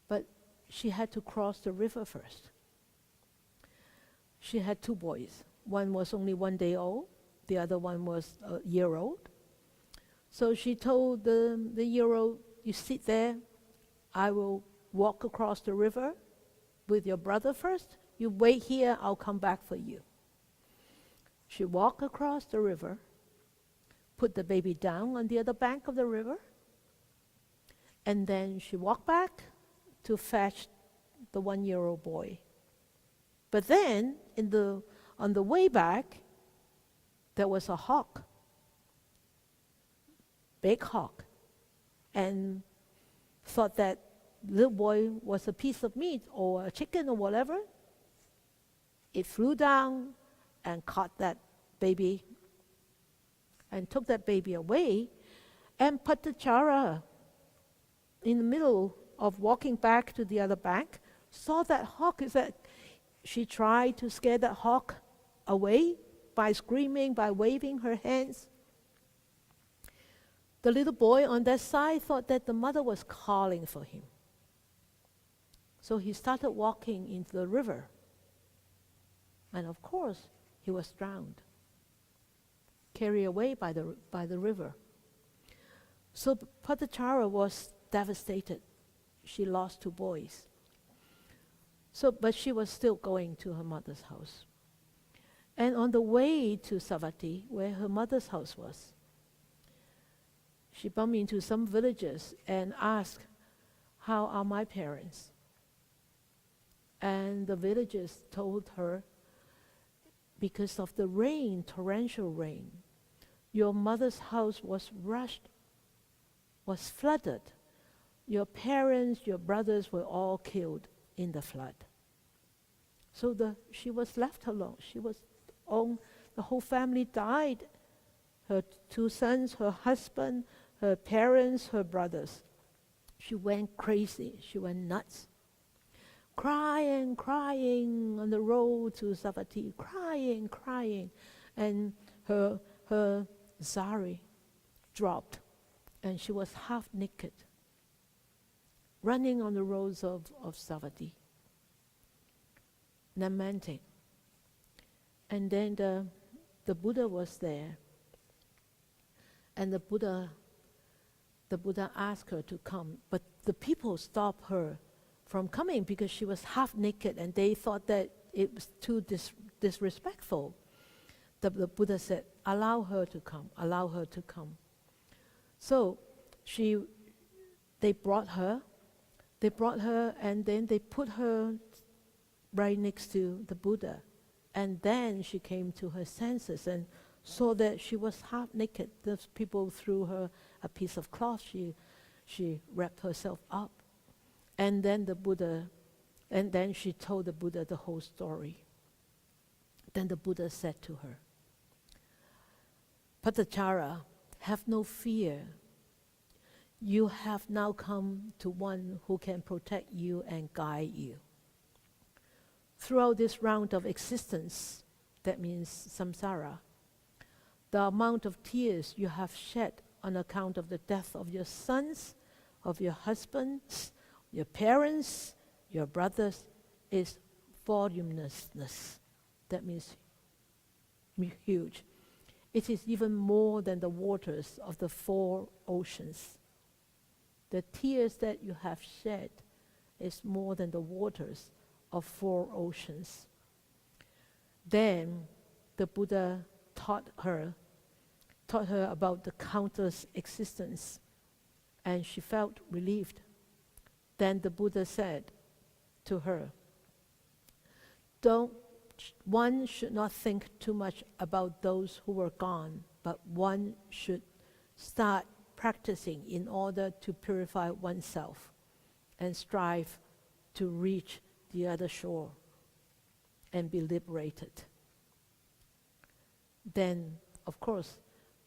But she had to cross the river first. She had 2 boys. One was only 1 day old. The other one was a year old. So she told the year-old, you sit there. I will walk across the river with your brother first. You wait here, I'll come back for you. She walked across the river, put the baby down on the other bank of the river, and then she walked back to fetch the 1-year-old boy. But then, on the way back, there was a hawk, big hawk, and thought that little boy was a piece of meat or a chicken or whatever. It flew down and caught that baby and took that baby away, and Patachara, in the middle of walking back to the other bank, saw that hawk. She tried to scare that hawk away by screaming, by waving her hands. The little boy on that side thought that the mother was calling for him. So he started walking into the river. And of course, he was drowned, carried away by the river. So Patachara was devastated. She lost 2 boys. But she was still going to her mother's house. And on the way to Savatthi, where her mother's house was, she bumped into some villagers and asked, how are my parents? And the villagers told her, because of the rain, torrential rain, your mother's house was rushed, was flooded. Your parents, your brothers were all killed in the flood. So she was left alone. The whole family died. Her 2 sons, her husband, her parents, her brothers. She went crazy. She went nuts. Crying on the road to Savatthi, crying. And her sari dropped, and she was half naked, running on the roads of Savatthi, lamenting. And then the Buddha was there, and the Buddha asked her to come, but the people stopped her from coming because she was half naked, and they thought that it was too disrespectful. The Buddha said, allow her to come, allow her to come. So they brought her, and then they put her right next to the Buddha. And then she came to her senses and saw that she was half naked. Those people threw her a piece of cloth. She wrapped herself up. And then she told the Buddha the whole story. Then the Buddha said to her, Patachara, have no fear. You have now come to one who can protect you and guide you. Throughout this round of existence, that means samsara, the amount of tears you have shed on account of the death of your sons, of your husbands, your parents, your brothers, is voluminousness. That means huge. It is even more than the waters of the 4 oceans. The tears that you have shed is more than the waters of 4 oceans. Then the Buddha taught her about the countless existence, and she felt relieved. Then the Buddha said to her, one should not think too much about those who were gone, but one should start practicing in order to purify oneself and strive to reach the other shore and be liberated. Then, of course,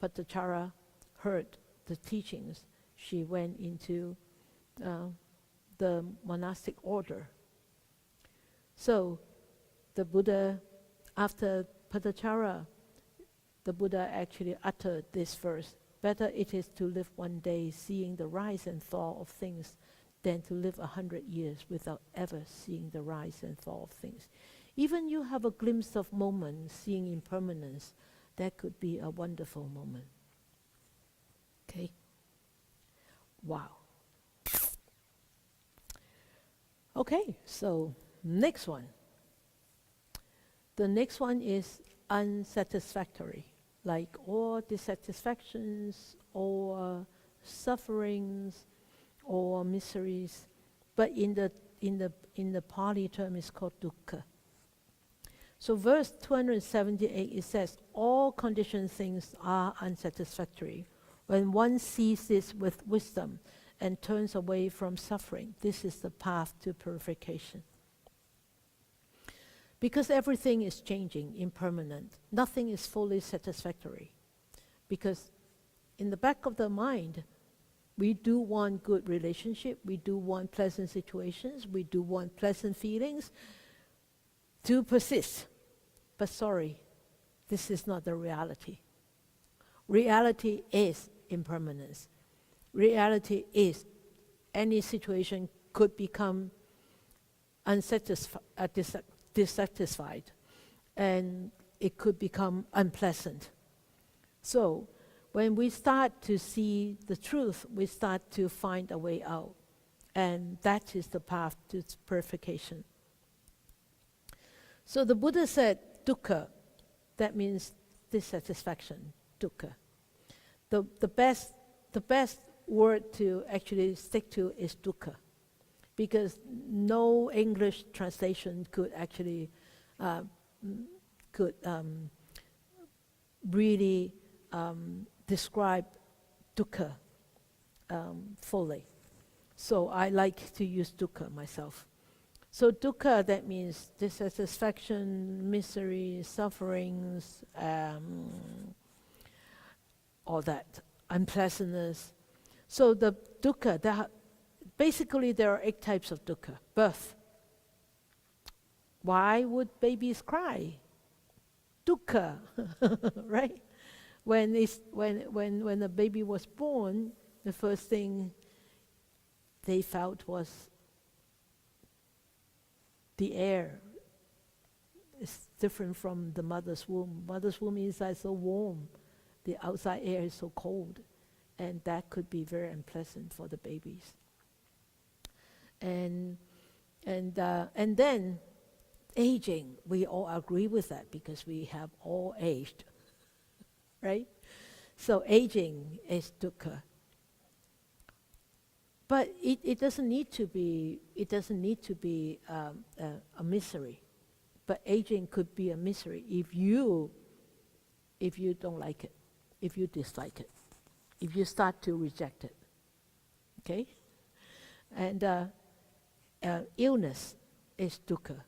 Patachara heard the teachings. She went into the monastic order. So the Buddha, after Patachara, the Buddha actually uttered this verse: better it is to live one day seeing the rise and fall of things than to live 100 years without ever seeing the rise and fall of things. Even you have a glimpse of moment seeing impermanence, that could be a wonderful moment. Okay? Wow. Okay, so next one. The next one is unsatisfactory, like all dissatisfactions or sufferings or miseries, but in the Pali term is called dukkha. So verse 278, it says, all conditioned things are unsatisfactory. When one sees this with wisdom and turns away from suffering, this is the path to purification. Because everything is changing, impermanent, nothing is fully satisfactory. Because in the back of the mind, we do want good relationship, we do want pleasant situations, we do want pleasant feelings to persist. But sorry, this is not the reality. Reality is impermanence. Reality is any situation could become dissatisfied, and it could become unpleasant. So when we start to see the truth, we start to find a way out, and that is the path to purification. So the Buddha said dukkha, that means dissatisfaction, dukkha. The best word to actually stick to is dukkha, because no English translation could actually really describe dukkha fully. So I like to use dukkha myself. So dukkha, that means dissatisfaction, misery, sufferings, all that, unpleasantness. So the dukkha, basically there are 8 types of dukkha. Birth. Why would babies cry? Dukkha, right? When a baby was born, the first thing they felt was the air is different from the mother's womb. Mother's womb inside is so warm, the outside air is so cold, and that could be very unpleasant for the babies. And then aging, we all agree with that because we have all aged, right? So aging is dukkha. But it doesn't need to be a misery. But aging could be a misery if you don't like it, if you dislike it, if you start to reject it. Okay? And illness is dukkha.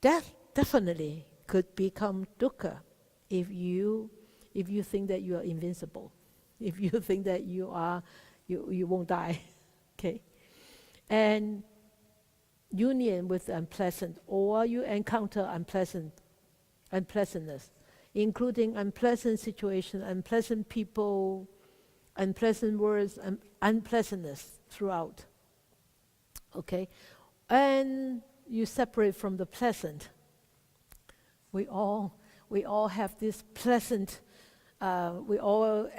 Death definitely could become dukkha if you think that you are invincible, if you think that you won't die. Okay? And union with unpleasant, or you encounter unpleasantness, including unpleasant situations, unpleasant people, unpleasant words, and unpleasantness throughout. Okay? And you separate from the pleasant. We all have this pleasant, we all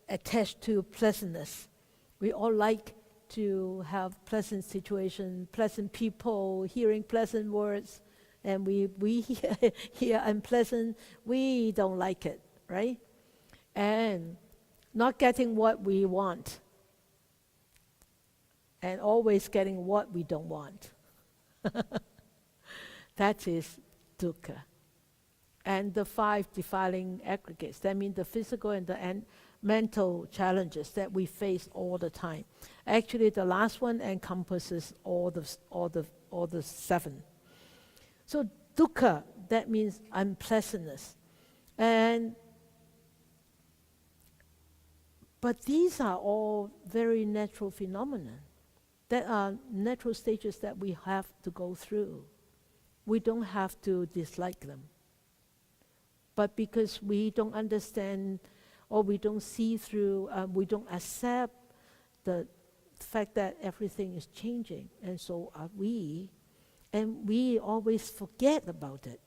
attached to pleasantness. We all like to have pleasant situations, pleasant people, hearing pleasant words, and we hear unpleasant, we don't like it, right? And not getting what we want, and always getting what we don't want. That is dukkha. And the 5 defiling aggregates, that means the physical and the mental challenges that we face all the time. Actually, the last one encompasses all the 7. So dukkha, that means unpleasantness. But these are all very natural phenomena. That are natural stages that we have to go through. We don't have to dislike them. But because we don't understand, or we don't see through, we don't accept the fact that everything is changing, and so are we, and we always forget about it.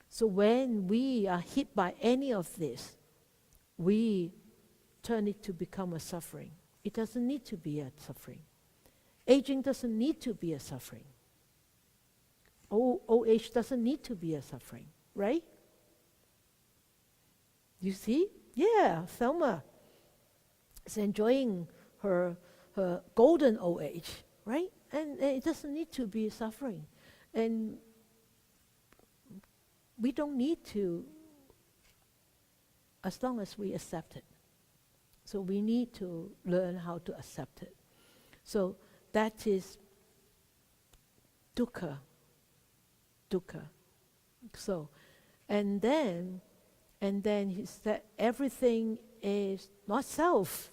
So when we are hit by any of this, we turn it to become a suffering. It doesn't need to be a suffering. Aging doesn't need to be a suffering. Old age doesn't need to be a suffering, right? You see? Yeah, Thelma is enjoying her golden old age, right? And it doesn't need to be suffering. And we don't need to, as long as we accept it. So we need to learn how to accept it. So that is dukkha. Dukkha. So, and then he said everything is not self.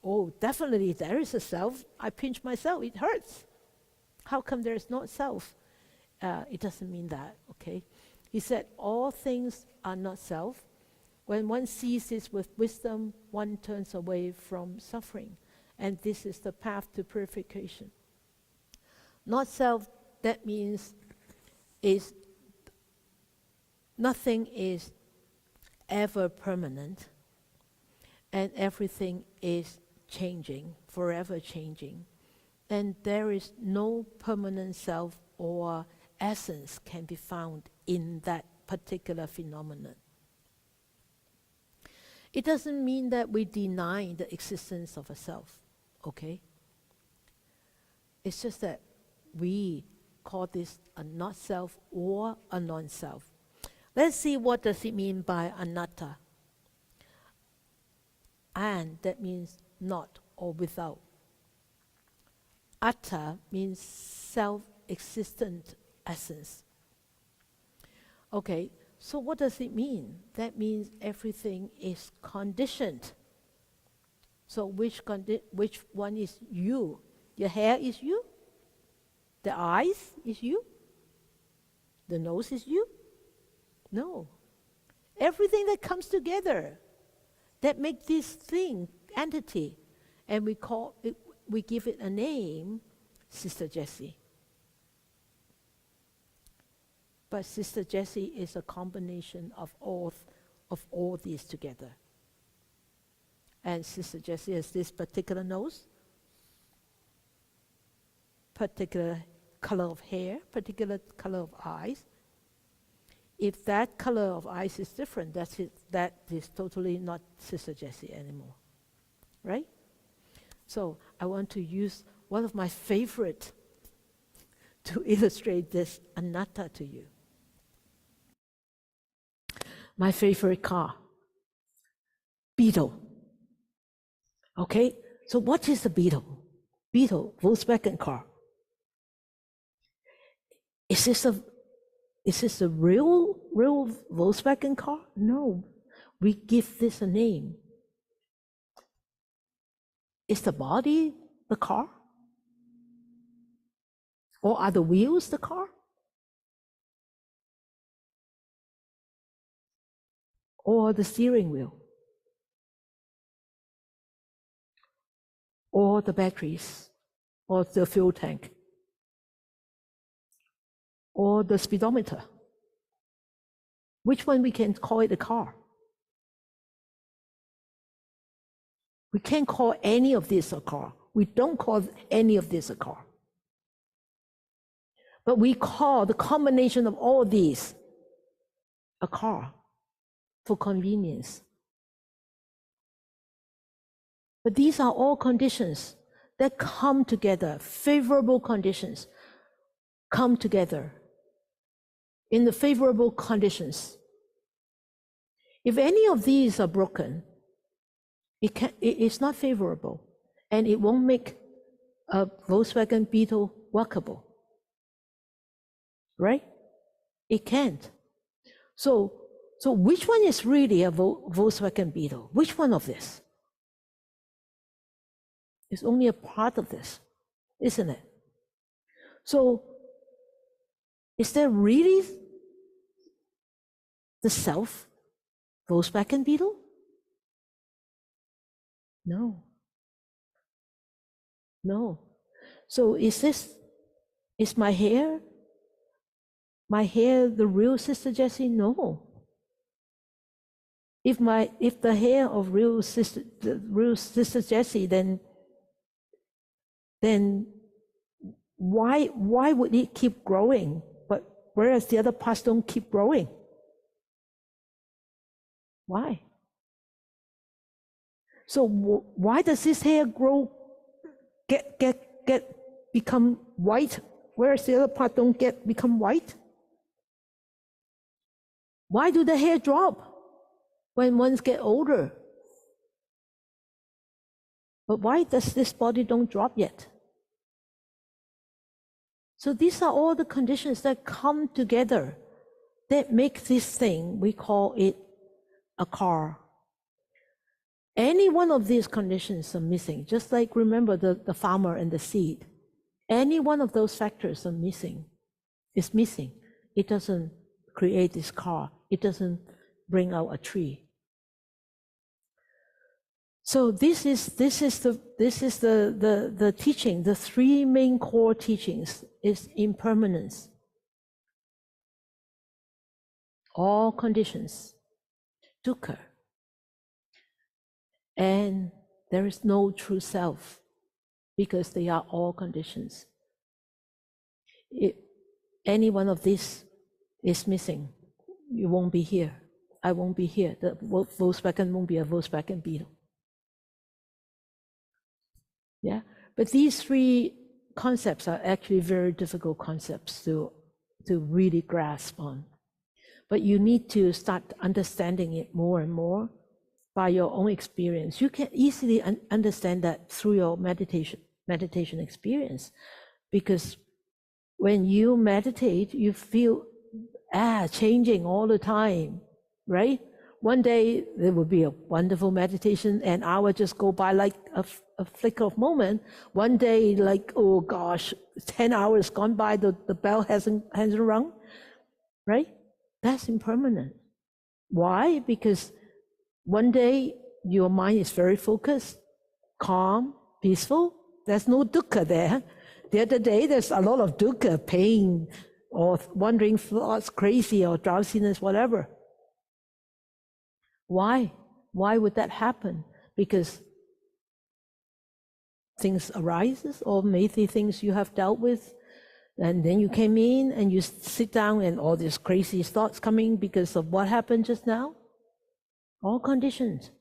Oh, definitely there is a self. I pinch myself, it hurts. How come there is not self? It doesn't mean that, okay? He said all things are not self. When one sees this with wisdom, one turns away from suffering. And this is the path to purification. Not self, that means nothing is ever permanent, and everything is changing, forever changing. And there is no permanent self or essence can be found in that particular phenomenon. It doesn't mean that we deny the existence of a self, okay? It's just that we call this a not self or a non-self. Let's see what does it mean by anatta. And that means not or without. Atta means self-existent essence. Okay, so what does it mean? That means everything is conditioned. So which one is you? Your hair is you? The eyes is you? The nose is you? No. Everything that comes together that makes this thing, entity, and we give it a name, Sister Jessie. But Sister Jessie is a combination of all these together. And Sister Jessie has this particular nose, particular color of hair, particular color of eyes. If that color of eyes is different, that is totally not Sister Jessie anymore, right? So I want to use one of my favorite to illustrate this anatta to you. My favorite car, Beetle. Okay, so what is the Beetle? Beetle, Volkswagen car. Is this a real Volkswagen car? No, we give this a name. Is the body the car? Or are the wheels the car? Or the steering wheel? Or the batteries? Or the fuel tank? Or the speedometer? Which one we can call it a car? We can't call any of this a car. We don't call any of this a car. But we call the combination of all these a car for convenience. But these are all conditions that come together, favorable conditions come together in the favorable conditions. If any of these are broken, it's not favorable, and it won't make a Volkswagen Beetle workable, right? It can't. So which one is really a Volkswagen Beetle? Which one of this? It's only a part of this, isn't it? So is there really the self Volkswagen Beetle? No. No. So is my hair the real Sister Jessie? No. If the hair of the real Sister Jessie, then why would it keep growing? But whereas the other parts don't keep growing? Why? So why does this hair grow, become white, whereas the other part don't become white? Why do the hair drop when ones get older? But why does this body don't drop yet? So these are all the conditions that come together that make this thing, we call it a car. Any one of these conditions are missing, just like remember the farmer and the seed. Any one of those factors are missing. It's missing. It doesn't create this car. It doesn't bring out a tree. So this is the teaching. The three main core teachings is impermanence. All conditions, dukkha. And there is no true self because they are all conditions. Any one of these is missing, you won't be here. I won't be here. The Volkswagen won't be a Volkswagen Beetle. Yeah, but these three concepts are actually very difficult concepts to really grasp on. But you need to start understanding it more and more by your own experience. You can easily understand that through your meditation experience, because when you meditate, you feel changing all the time, right? One day there will be a wonderful meditation, an hour just go by like a flicker of moment. One day, like, oh gosh, 10 hours gone by, the bell hasn't rung, right? That's impermanent. Why? Because one day your mind is very focused, calm, peaceful. There's no dukkha there. The other day there's a lot of dukkha, pain, or wandering thoughts, crazy, or drowsiness, whatever. Why? Why would that happen? Because things arises, or maybe things you have dealt with, and then you came in and you sit down and all these crazy thoughts coming because of what happened just now. All conditions.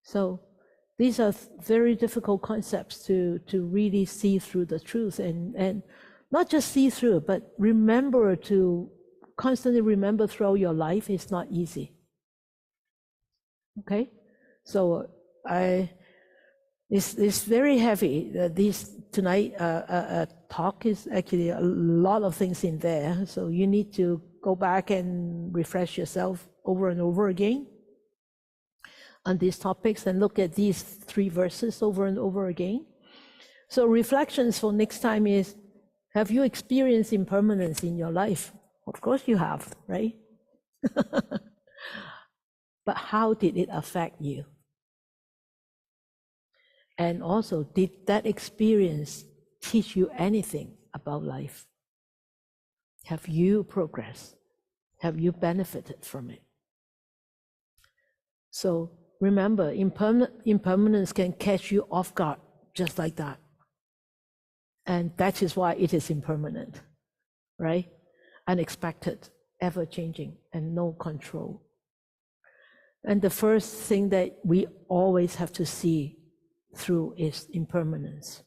So These are very difficult concepts to really see through the truth, and not just see through, but remember to constantly remember throughout your life is not easy. Okay, so it's very heavy. This tonight talk is actually a lot of things in there, so you need to go back and refresh yourself over and over again on these topics and look at these 3 verses over and over again. So reflections for next time is, have you experienced impermanence in your life? Of course you have, right? But how did it affect you? And also, did that experience teach you anything about life? Have you progressed? Have you benefited from it? So remember, impermanence can catch you off guard just like that. And that is why it is impermanent, right? Unexpected, ever-changing, and no control. And the first thing that we always have to see through is impermanence,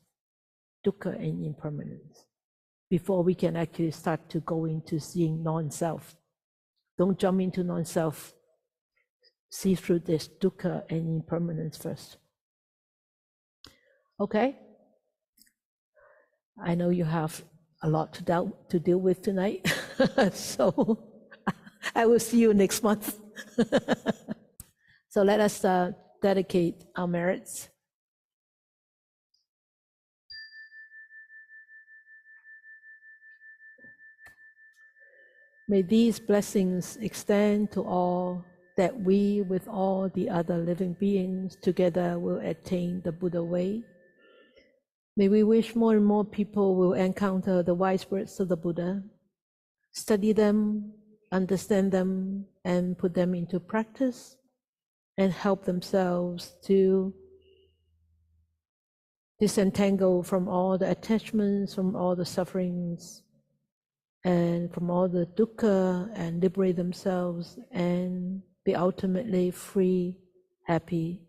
dukkha and impermanence, before we can actually start to go into seeing non-self. Don't jump into non-self. See through this dukkha and impermanence first. Okay? I know you have a lot to deal with tonight, so I will see you next month. So let us dedicate our merits. May these blessings extend to all, that we, with all the other living beings, together will attain the Buddha way. May we wish more and more people will encounter the wise words of the Buddha, study them, understand them, and put them into practice, and help themselves to disentangle from all the attachments, from all the sufferings, and from all the dukkha, and liberate themselves and be ultimately free, happy,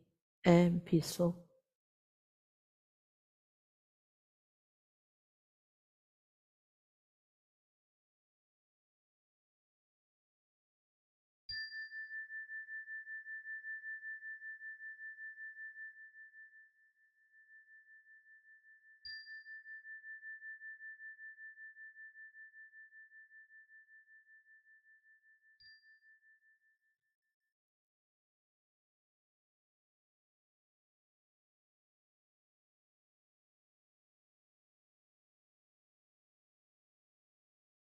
and peaceful.